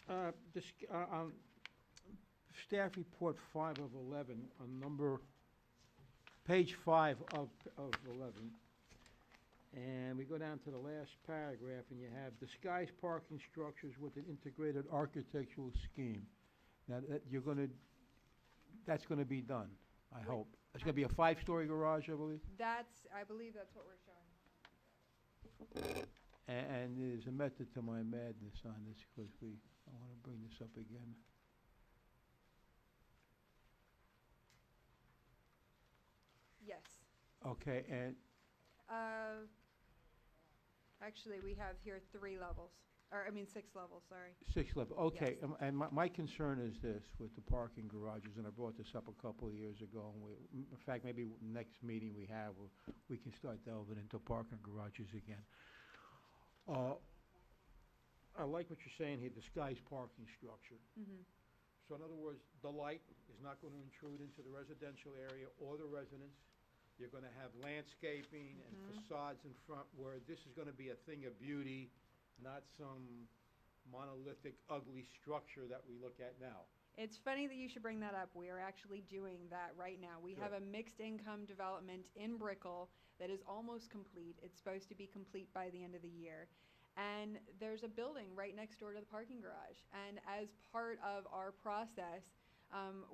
Staff report 5 of 11 on number page 5 of 11. And we go down to the last paragraph, and you have disguised parking structures with an integrated architectural scheme. Now, that's gonna be done, I hope. It's gonna be a 5-story garage, I believe?
I believe that's what we're showing.
And there's a method to my madness on this, because I wanna bring this up again.
Yes.
Okay, and
Actually, we have here 3 levels, or I mean 6 levels, sorry.
6 level, okay.
Yes.
And my concern is this with the parking garages, and I brought this up a couple of years ago, and in fact, maybe next meeting we have, we can start delving into parking garages again. I like what you're saying here, disguised parking structure.
Mm-hmm.
So in other words, the light is not going to intrude into the residential area or the residence. You're going to have landscaping and facades in front where this is going to be a thing of beauty, not some monolithic, ugly structure that we look at now.
It's funny that you should bring that up. We are actually doing that right now. We have a mixed income development in Brickell that is almost complete. It's supposed to be complete by the end of the year. And there's a building right next door to the parking garage. And as part of our process,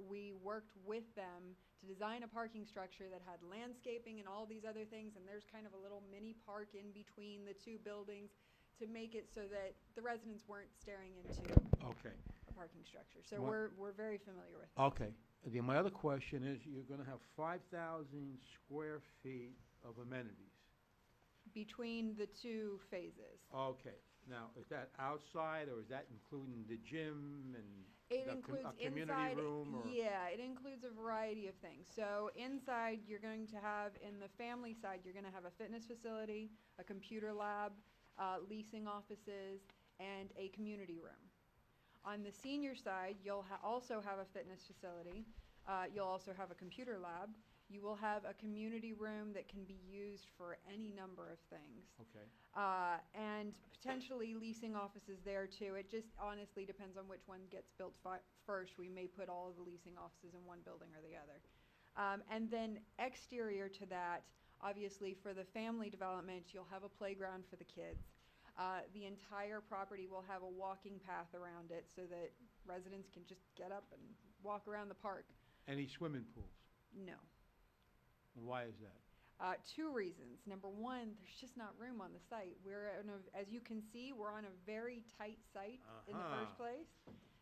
we worked with them to design a parking structure that had landscaping and all these other things, and there's kind of a little mini park in between the 2 buildings to make it so that the residents weren't staring into
Okay.
a parking structure. So
What-
we're very familiar with it.
Okay. Then my other question is, you're going to have 5,000 square feet of amenities.
Between the 2 phases.
Okay. Now, is that outside, or is that including the gym and
It
the
includes
a community
inside,
room? Or
yeah, it includes a variety of things. So inside, you're going to have, in the family side, you're going to have a fitness facility, a computer lab, leasing offices, and a community room. On the senior side, you'll also have a fitness facility. You'll also have a computer lab. You will have a community room that can be used for any number of things.
Okay.
And potentially leasing offices there too. It just honestly depends on which one gets built first. We may put all of the leasing offices in one building or the other. And then exterior to that, obviously for the family development, you'll have a playground for the kids. The entire property will have a walking path around it so that residents can just get up and walk around the park.
Any swimming pools?
No.
And why is that?
2 reasons. Number 1, there's just not room on the site. As you can see, we're on a very tight site in the first place.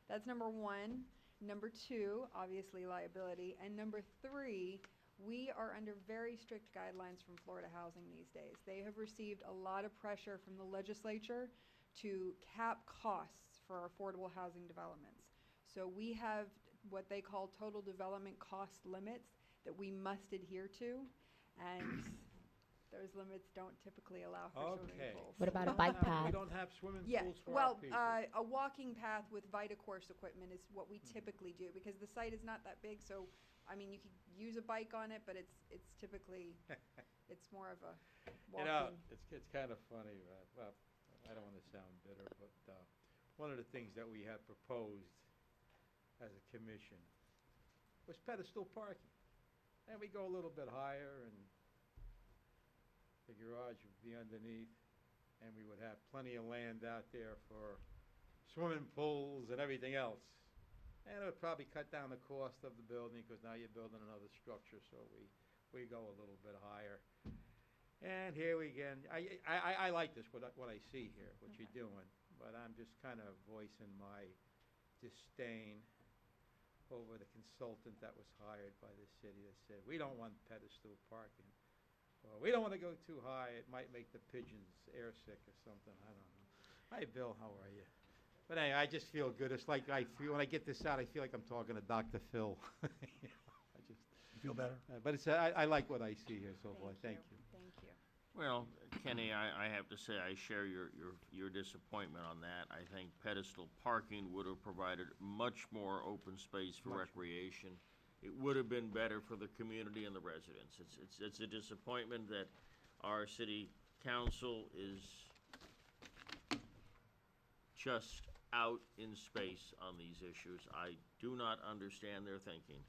That's number 1. Number 2, obviously liability. And number 3, we are under very strict guidelines from Florida Housing these days. They have received a lot of pressure from the legislature to cap costs for affordable housing developments. So we have what they call total development cost limits that we must adhere to, and those limits don't typically allow for swimming pools.
What about a bike path?
We don't have swimming
Yes,
pools for
well,
our people.
a walking path with Vitacourse equipment is what we typically do, because the site is not that big, so, I mean, you could use a bike on it, but it's typically, it's more of a
You
walking.
know, it's kind of funny, well, I don't want to sound bitter, but one of the things that we have proposed as a commission was pedestal parking. And we go a little bit higher, and the garage would be underneath, and we would have plenty of land out there for swimming pools and everything else. And it would probably cut down the cost of the building, because now you're building another structure, so we go a little bit higher. And here we again, I like this, what I see here, what you're doing, but I'm just kind of voicing my disdain over the consultant that was hired by the city that said, we don't want pedestal parking. Or we don't want to go too high, it might make the pigeons airsick or something, I don't know. Hi, Bill, how are you? But anyway, I just feel good. It's like when I get this out, I feel like I'm talking to Dr. Phil. You know,
You feel better?
but it's, I like what I see here so far, thank you.
Thank you.
Well, Kenny, I have to say, I share your disappointment on that. I think pedestal parking would have provided much more open space for recreation. It would have been better for the community and the residents. It's a disappointment that our city council is just out in space on these issues. I do not understand their thinking.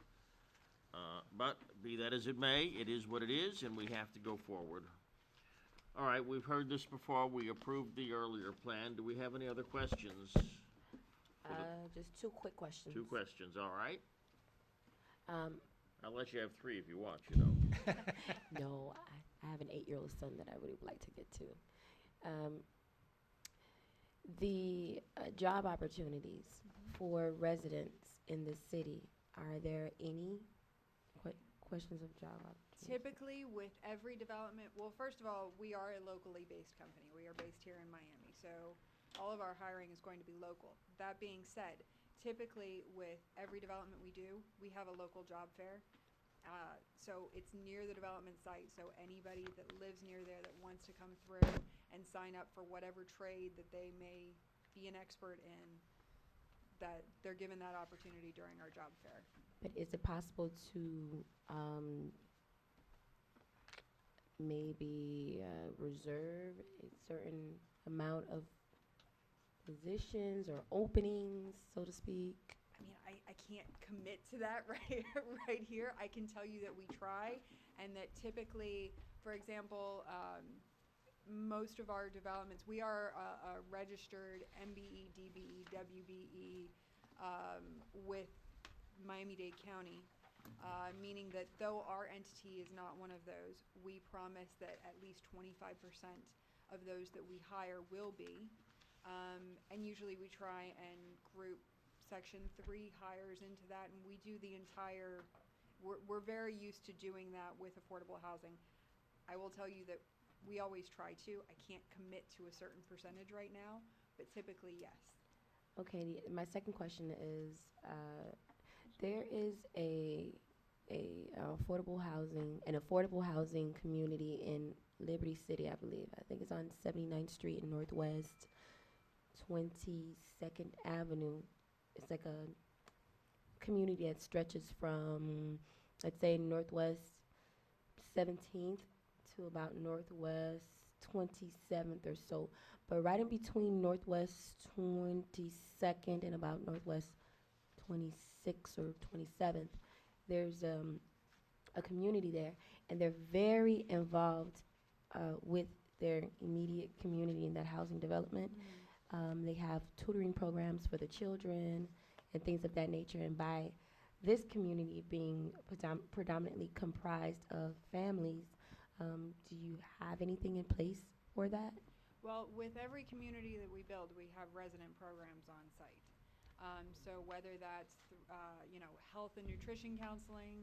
But be that as it may, it is what it is, and we have to go forward. All right, we've heard this before. We approved the earlier plan. Do we have any other questions?
Just two quick questions.
Two questions, all right?
Um,
I'll let you have three if you want, you know.
no, I have an 8-year-old son that I really would like to get to. The job opportunities for residents in the city, are there any questions of job opportunities?
Typically, with every development, well, first of all, we are a locally based company. We are based here in Miami, so all of our hiring is going to be local. That being said, typically with every development we do, we have a local job fair. So it's near the development site, so anybody that lives near there that wants to come through and sign up for whatever trade that they may be an expert in, that they're given that opportunity during our job fair.
But is it possible to maybe reserve a certain amount of positions or openings, so to speak?
I mean, I can't commit to that right here. I can tell you that we try, and that typically, for example, most of our developments, we are a registered MBE, DBE, WBE with Miami-Dade County, meaning that though our entity is not one of those, we promise that at least 25% of those that we hire will be. And usually we try and group Section 3 hires into that, and we do the entire, we're very used to doing that with affordable housing. I will tell you that we always try to. I can't commit to a certain percentage right now, but typically, yes.
Okay, my second question is, there is an affordable housing community in Liberty City, I believe. I think it's on 79th Street and Northwest 22nd Avenue. It's like a community that stretches from, let's say, Northwest 17th to about Northwest 27th or so. But right in between Northwest 22nd and about Northwest 26th or 27th, there's a community there, and they're very involved with their immediate community in that housing development. They have tutoring programs for the children and things of that nature. And by this community being predominantly comprised of families, do you have anything in place for that?
Well, with every community that we build, we have resident programs on site. So whether that's, health and nutrition counseling,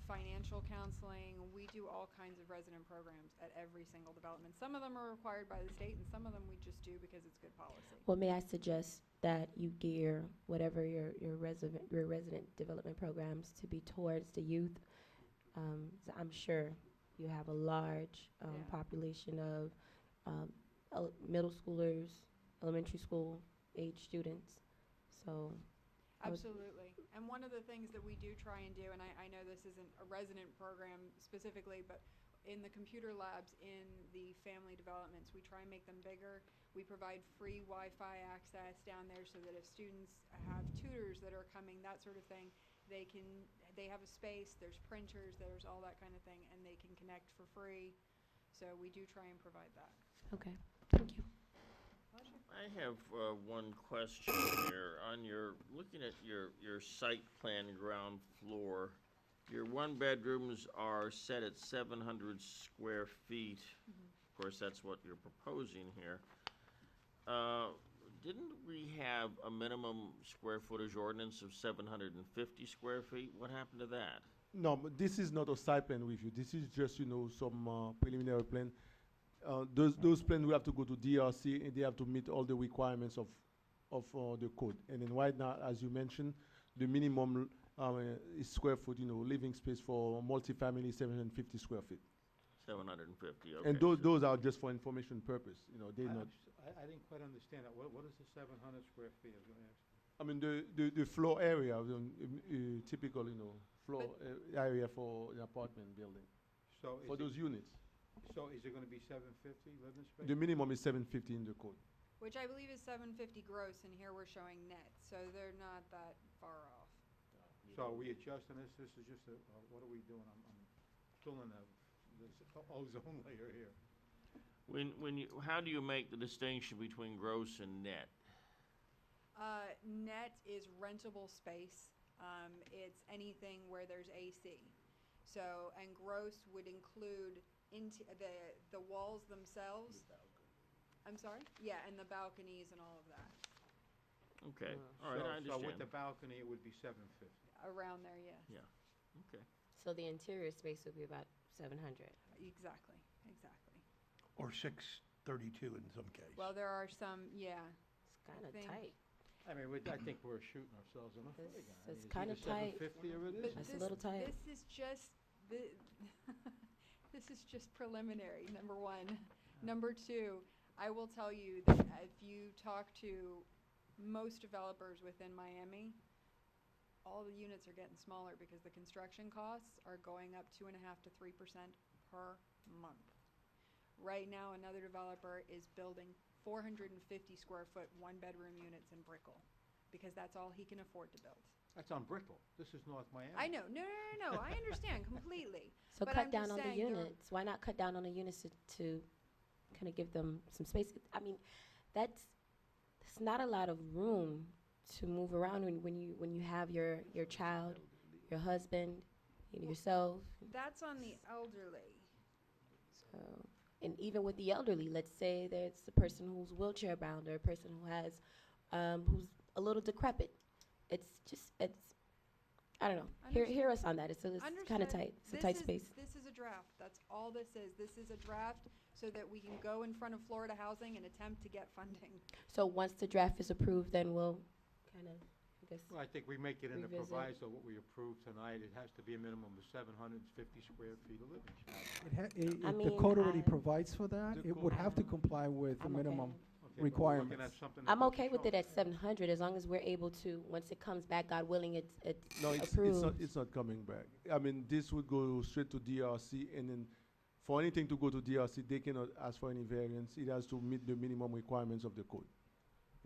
financial counseling, we do all kinds of resident programs at every single development. Some of them are required by the state, and some of them we just do because it's good policy.
Well, may I suggest that you gear whatever your resident development programs to be towards the youth? So I'm sure you have a large population of middle schoolers, elementary school age students. So
Absolutely. And one of the things that we do try and do, and I know this isn't a resident program specifically, but in the computer labs in the family developments, we try and make them bigger. We provide free Wi-Fi access down there so that if students have tutors that are coming, that sort of thing, they have a space, there's printers, there's all that kind of thing, and they can connect for free. So we do try and provide that.
Okay, thank you.
Pleasure.
I have one question here. On looking at your site plan ground floor, your one bedrooms are set at 700 square feet. Of course, that's what you're proposing here. Didn't we have a minimum square footage ordinance of 750 square feet? What happened to that?
No, but this is not a site plan review. This is just, some preliminary plan. Those plans will have to go to DRC, and they have to meet all the requirements of the code. And then right now, as you mentioned, the minimum is square foot, living space for multifamily 750 square feet.
750, okay.
And those are just for information purpose, they're not.
I didn't quite understand that. What is the 700 square feet? I was gonna ask.
I mean, the floor area, typical, floor area for the apartment building,
So
for those units.
So is it gonna be 750 living space?
The minimum is 750 in the code.
Which I believe is 750 gross, and here we're showing net, so they're not that far off.
So are we adjusting this? This is just a, what are we doing? I'm still in this ozone layer here.
How do you make the distinction between gross and net?
Net is rentable space. It's anything where there's AC. So, and gross would include into the walls themselves. I'm sorry? Yeah, and the balconies and all of that.
Okay, all right, I
So with
understand.
the balcony, it would be 750.
Around there, yes.
Yeah, okay.
So the interior space would be about 700.
Exactly, exactly.
Or 632 in some case.
Well, there are some, yeah.
It's kind of
think-
tight.
I mean, I think we're shooting ourselves in the foot
It's-
again. I mean,
it's
it's
kinda
either
tight.
750 or it
But
isn't.
That's a little tight.
This is just this is just preliminary. Number one. Number two, I will tell you that if you talk to most developers within Miami, all the units are getting smaller because the construction costs are going up 2.5% to 3% per month. Right now, another developer is building 450 square foot one-bedroom units in Brickell because that's all he can afford to build.
That's on Brickell. This is North Miami.
I know, no, I understand completely.
So
But
cut
I'm
down
just
on the
saying there-
units. Why not cut down on the units to kind of give them some space? I mean, that's not a lot of room to move around when you have your child, your husband, yourself.
That's on the elderly.
So, and even with the elderly, let's say there's a person who's wheelchair bound or a person who has who's a little decrepit. It's I don't know. Hear us on that. It's kind of
Understood.
tight. It's a
This
tight
is-
space.
This is a draft. That's all this is. This is a draft so that we can go in front of Florida Housing and attempt to get funding.
So once the draft is approved, then we'll kind of, I guess.
Well, I think we make it in the
Revisit.
proviso, what we approved tonight, it has to be a minimum of 750 square feet of living space.
I
The code already
mean,
provides for that.
The
It would
code-
have to comply with the
I'm okay.
minimum
Okay, but we're looking at
requirements.
something that
I'm
doesn't
okay with
show
it at 700 as long as we're able to, once it comes back, God willing, it's
No,
approved.
it's not coming back. I mean, this would go straight to DRC, and then for anything to go to DRC, they cannot ask for any variance. It has to meet the minimum requirements of the code.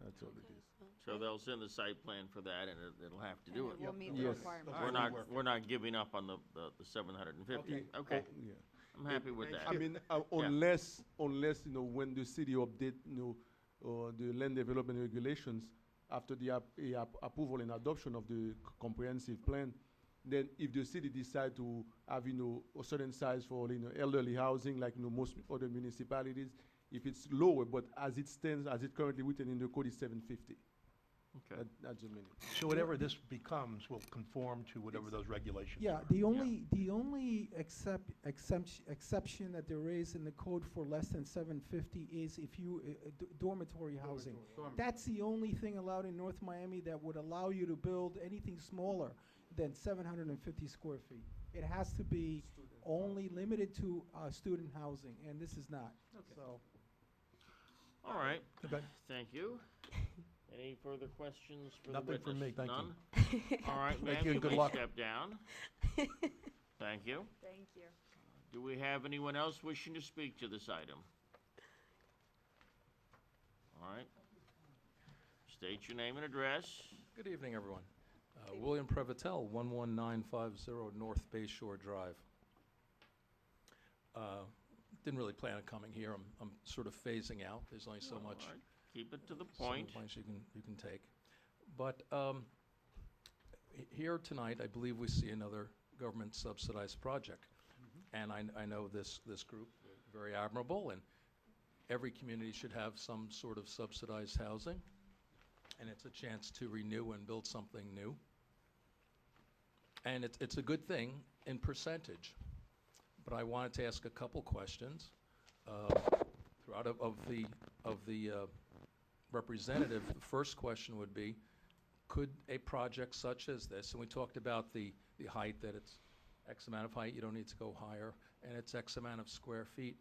That's all it is.
So they'll send the site plan for that, and it'll have to do
And
it.
it will meet the
Yes.
requirements.
We're not giving up on the 750. Okay,
Oh, yeah.
I'm happy with that.
I mean,
Yeah.
unless when the city update, the land development regulations after the approval and adoption of the comprehensive plan, then if the city decide to have a certain size for elderly housing, like most other municipalities, if it's lower, but as it stands, as it currently written in the code, is 750.
Okay.
That's the minimum.
So whatever this becomes will conform to whatever those regulations
Yeah,
are.
the only exception that there is in the code for less than 750 is if you, dormitory housing. That's the only thing allowed in North Miami that would allow you to build anything smaller than 750 square feet. It has to be only limited to student housing, and this is not. So,
All right,
Okay.
thank you. Any further questions for the
Nothing
witness?
from me, thank you.
None? All right, ma'am,
you and
you
good
may
luck.
step down. Thank you.
Thank you.
Do we have anyone else wishing to speak to this item? All right. State your name and address.
Good evening, everyone. William Prevotel, 11950 North Bay Shore Drive. Didn't really plan on coming here. I'm sort of phasing out. There's only so
All
much.
right, keep it to the
so many
point.
points you can take. But here tonight, I believe we see another government subsidized project. And I know this group, very admirable, and every community should have some sort of subsidized housing. And it's a chance to renew and build something new. And it's a good thing in percentage. But I wanted to ask a couple questions. Throughout of the representative, the first question would be, could a project such as this, and we talked about the height, that it's X amount of height, you don't need to go higher, and it's X amount of square feet.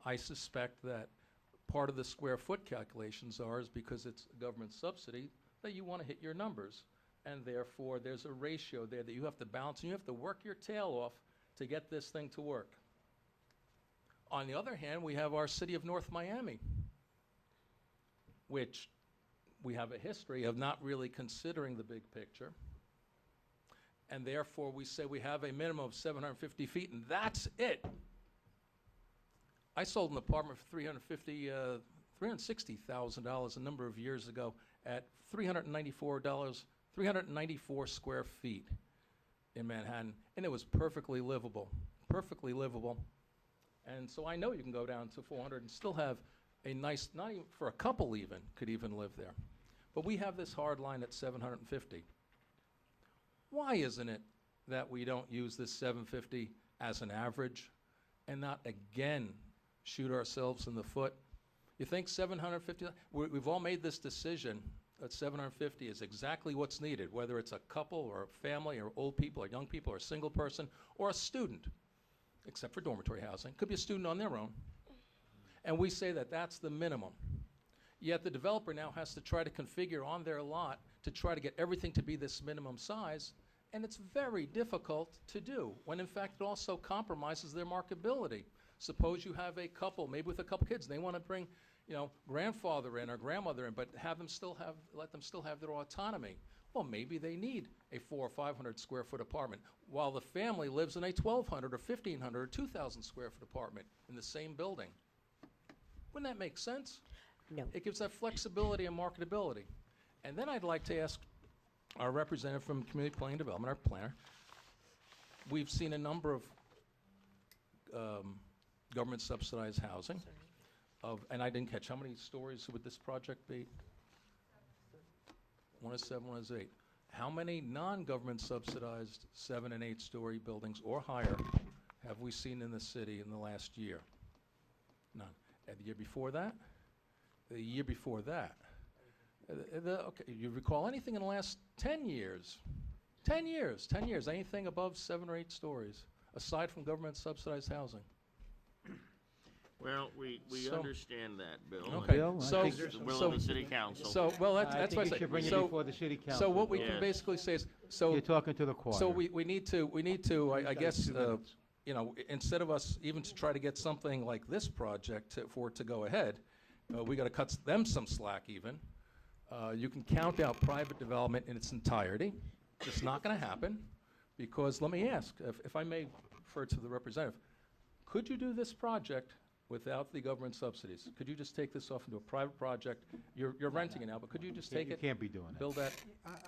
I suspect that part of the square foot calculations is because it's a government subsidy, that you want to hit your numbers. And therefore, there's a ratio there that you have to balance, and you have to work your tail off to get this thing to work. On the other hand, we have our city of North Miami, which we have a history of not really considering the big picture. and therefore we say we have a minimum of 750 feet, and that's it. I sold an apartment for $360,000 a number of years ago at $394 square feet in Manhattan, and it was perfectly livable, perfectly livable. And so I know you can go down to 400 and still have a nice, not even for a couple even, could even live there. But we have this hard line at 750. Why isn't it that we don't use this 750 as an average and not again shoot ourselves in the foot? You think 750, we've all made this decision that 750 is exactly what's needed, whether it's a couple or a family or old people or young people or a single person or a student, except for dormitory housing. Could be a student on their own. And we say that that's the minimum. Yet the developer now has to try to configure on their lot to try to get everything to be this minimum size, and it's very difficult to do, when in fact it also compromises their marketability. Suppose you have a couple, maybe with a couple kids, and they want to bring, you know, grandfather in or grandmother in, but let them still have their autonomy. Well, maybe they need a 400 or 500 square foot apartment, while the family lives in a 1,200 or 1,500 or 2,000 square foot apartment in the same building. Wouldn't that make sense?
No.
It gives that flexibility and marketability. And then I'd like to ask our representative from Community Planning Development, our planner. We've seen a number of government subsidized housing and I didn't catch, how many stories would this project be? 1 is 7, 1 is 8. How many non-government subsidized 7 and 8 story buildings or higher have we seen in the city in the last year? None. And the year before that? The year before that? Okay, you recall anything in the last 10 years? 10 years, 10 years, anything above 7 or 8 stories, aside from government subsidized housing?
Well, we
So-
understand that, Bill. and
Okay,
Bill, I
so,
It's the will of the city council.
so, well, that's
I
what I
think you
say.
should bring it
So-
before the city council.
So what we
Yes.
can basically say is, so.
You're talking to the choir.
So we need to, I guess,
2 minutes.
you know, instead of us even to try to get something like this project for it to go ahead, we gotta cut them some slack even. You can count out private development in its entirety. It's not gonna happen, because let me ask, if I may refer to the representative, could you do this project without the government subsidies? Could you just take this off into a private project? You're renting it now, but could you just take
You
it,
can't be doing that.
build that,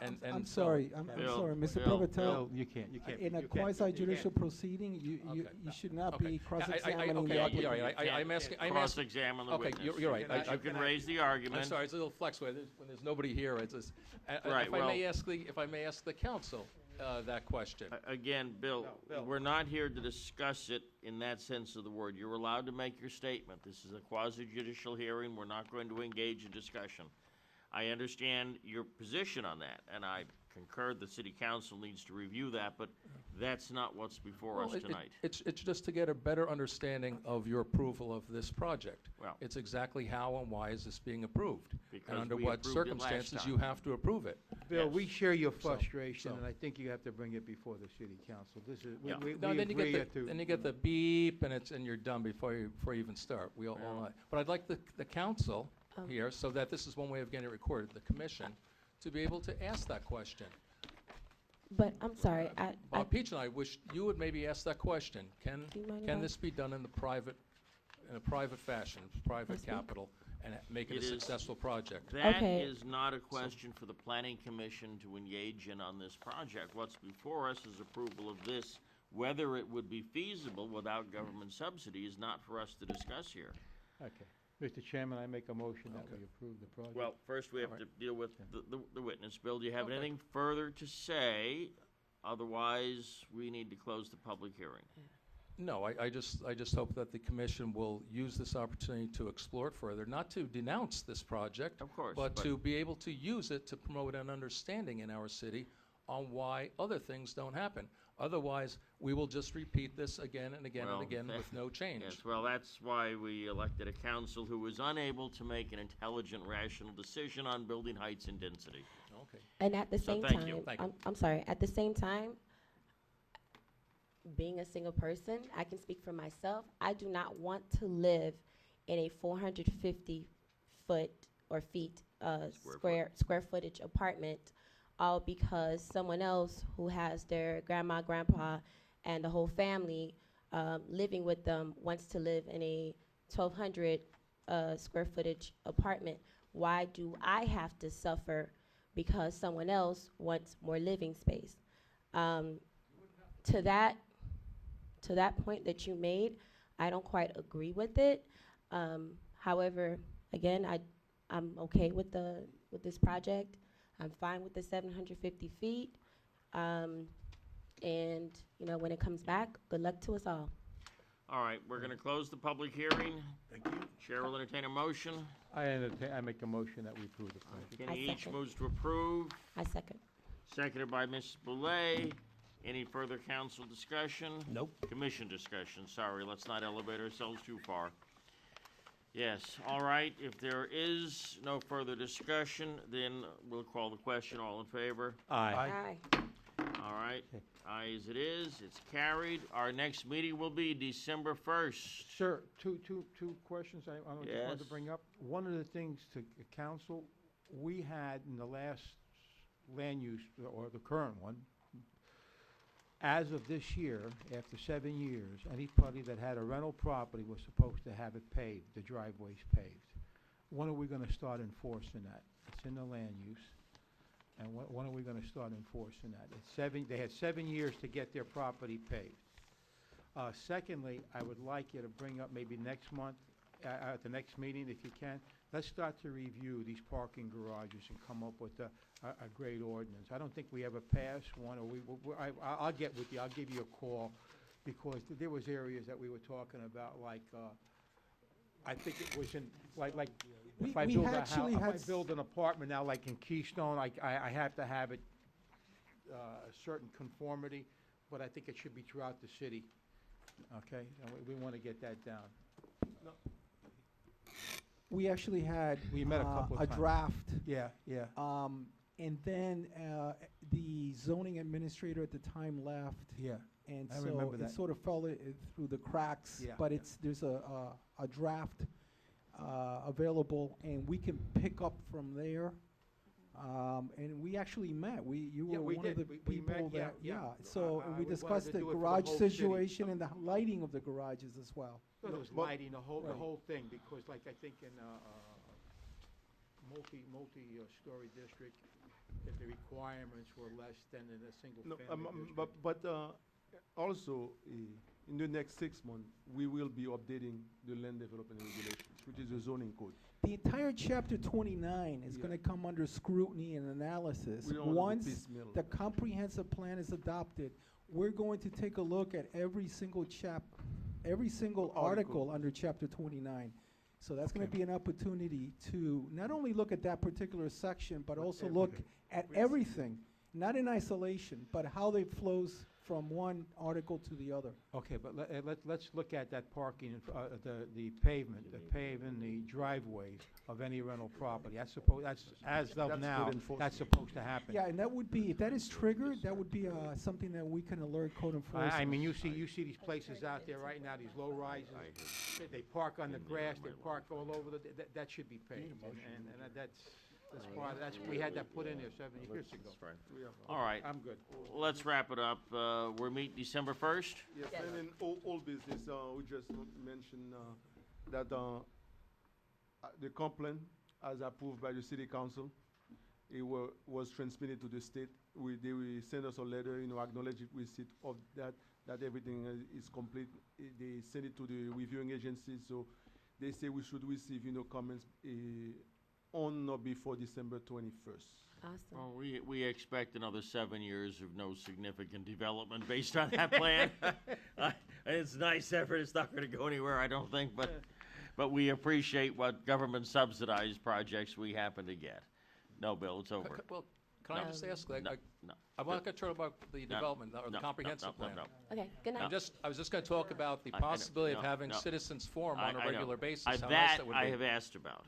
and
I'm
sell it?
sorry, I'm
Bill,
sorry, Mr.
Bill,
Prevotel.
No, you can't.
In a
you can't-
quasi judicial
you can't.
proceeding, you
Okay.
should not
Okay.
be
Yeah,
cross-examining
okay,
the
you're
applicant.
right. I'm asking,
Cross-examine the
okay,
witness.
you're right.
You can raise the
I'm
argument.
sorry, it's a little flex when there's nobody here, it's just,
Right,
if I may ask the council, that question.
Again, Bill, we're not here to discuss it in that sense of the word. You're allowed to make your statement. This is a quasi-judicial hearing. We're not going to engage in discussion. I understand your position on that, and I concur the city council needs to review that, but that's not what's before
Well,
us tonight.
It's just to get a better understanding of your approval of this project.
Well-
It's exactly how and why is this being approved?
Because
And under
we
what
approved it last
circumstances
time.
you have to approve it.
Bill, we
Yes.
share your
So-
frustration,
so-
and I think you have to bring it before the city council. This is,
Yeah.
we
No, then you
agree
get
to.
then you get the beep, and you're done before you even start. We all know. But I'd like the council here, so that this is one way of getting it recorded, the commission, to be able to ask that question.
But I'm sorry,
Bob Peach and I wish you would maybe ask that question. Can
Do you mind if
can
I-
this be done in a private fashion, private
speak?
capital, and make it a
It is-
successful project?
That
Okay.
is not a question for the planning commission to engage in on this project. What's before us is approval of this. Whether it would be feasible without government subsidy is not for us to discuss here.
Okay. Mr. Chairman, I make a motion that we approve the project.
Well, first we have
All
to deal with the witness. Bill, do you have
Okay.
anything further to say? Otherwise, we need to close the public hearing.
No, I just hope that the commission will use this opportunity to explore it further, not to denounce this project,
Of course,
but
but-
to be able to use it to promote an understanding in our city on why other things don't happen. Otherwise, we will just repeat this again and again
Well,
and again with no change.
Yes, well, that's why we elected a council who was unable to make an intelligent, rational decision on building heights and density.
Okay.
And at the
So
same
thank you.
time,
Thank you.
I'm sorry, at the same time, being a single person, I can speak for myself. I do not want to live in a 450 foot or feet
Square
square footage apartment all because someone else who has their grandma, grandpa, and the whole family living with them wants to live in a 1,200 square footage apartment. Why do I have to suffer because someone else wants more living space? To that point that you made, I don't quite agree with it. However, again, I'm okay with this project. I'm fine with the 750 feet. And you know, when it comes back, good luck to us all.
All right, we're gonna close the public hearing. Thank you. Chair will entertain a motion.
I make a motion that we approve the plan.
Kenny H.
second.
moves to approve,
I second.
seconded by Mrs. Boulay. Any further council discussion?
Nope.
Commission discussion, sorry, let's not elevate ourselves too far. Yes, all right, if there is no further discussion, then we'll call the question. All in favor?
Aye.
Aye.
All right, aye as it is, it's carried. Our next meeting will be December 1st.
Sir, two questions I wanted
Yes.
to bring up. One of the things to council, we had in the last land use, or the current one, as of this year, after 7 years, anybody that had a rental property was supposed to have it paved, the driveways paved. When are we gonna start enforcing that? It's in the land use. And when are we gonna start enforcing that? They had 7 years to get their property paved. Secondly, I would like you to bring up maybe next month, at the next meeting, if you can, let's start to review these parking garages and come up with a great ordinance. I don't think we ever passed one, or I'll get with you, I'll give you a call, because there was areas that we were talking about, like, I think it was in, like, if I
We
build a house,
actually
if I
had
build an apartment now, like in Keystone, I have to have it, a certain conformity, but I think it should be throughout the city, okay? And we wanna get that down.
We actually had
We met a couple of
a
times.
draft,
Yeah, yeah.
and then the zoning administrator at the time left,
Yeah.
and
I
so
remember
it
that.
sort of fell through the cracks.
Yeah.
But there's a draft available, and we can pick up from there. And we actually met. You
Yeah,
were
we
one of
did.
the
We
people
met, yeah,
that,
yeah.
So
I
we
wanted to
discussed the
do it for the
garage
whole city.
situation and the lighting of the garages as well.
Well, it was
But-
lighting, the
Right.
whole thing, because like I think in multi-story district, if the requirements were less than in a single
No,
family district.
but also, in the next 6 months, we will be updating the land development regulations, which is the zoning code.
The entire chapter 29 is
Yeah.
going to come under scrutiny and analysis.
We don't want
Once
to piecemeal.
the comprehensive plan is adopted, we're going to take a look at every single article under chapter 29. So that's going to
Okay.
be an opportunity to not only look at that particular section, but also
everything.
look at everything, not in isolation, but how it flows from one article to the other.
Okay, but let's look at that parking, the pavement, the paving, the driveways of any rental property. That's as of
That's
now,
good enforcement.
that's supposed to happen.
Yeah, and that would be, if that is triggered, that would be something that we can alert code enforcement.
I mean, you see these places out there right now, these low rises, they park on the grass, they park all over, that should be paved. And we had that put in there 7 years ago.
All right,
I'm good.
let's wrap it up. We're meeting December 1st.
Yes, and in old business, we just mentioned that the complaint, as approved by the city council, it was transmitted to the state. They will send us a letter, acknowledging receipt of that everything is complete. They send it to the reviewing agencies, so they say we should receive, comments on or before December 21st.
Awesome.
Well, we expect another 7 years of no significant development based on that plan. It's a nice effort, it's not gonna go anywhere, I don't think, but we appreciate what government subsidized projects we happen to get. No, Bill, it's over.
Well, can I
No.
just ask, like,
No.
I want to talk about the
No.
development, or the
No,
comprehensive
no,
plan.
no.
Okay, good night.
I was just going to talk about the
I know.
possibility of
No,
having
no.
citizens forum on
I
a
know.
regular basis.
I-
How nice
that
that would
I
be.
have asked about.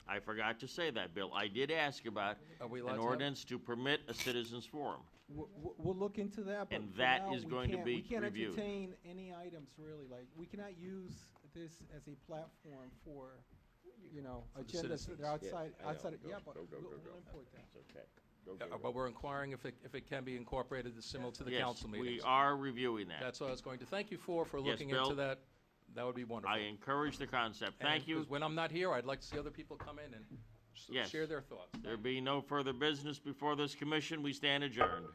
I forgot to say that, Bill. I did ask about
Are we allowed
an
to have-
ordinance to permit a citizens forum.
We'll look into that, but
And
for
that
now,
is
we
going to
can't-
be
We can't
reviewed.
entertain any items, really, like, we cannot use this as a platform for,
For the
agendas that
citizens.
are outside,
I know.
yeah, but
Go,
we'll
go.
import that.
That's okay. Okay.
But we're inquiring if it can be incorporated similar to the council
Yes,
meetings.
we are reviewing that.
That's what I was going to thank you for
Yes,
looking
Bill.
into that. That would be wonderful.
I encourage the concept. Thank
And
you.
'cause when I'm not here, I'd like to see other people come in and
Yes.
share their thoughts.
There be no further business before this commission. We stand adjourned.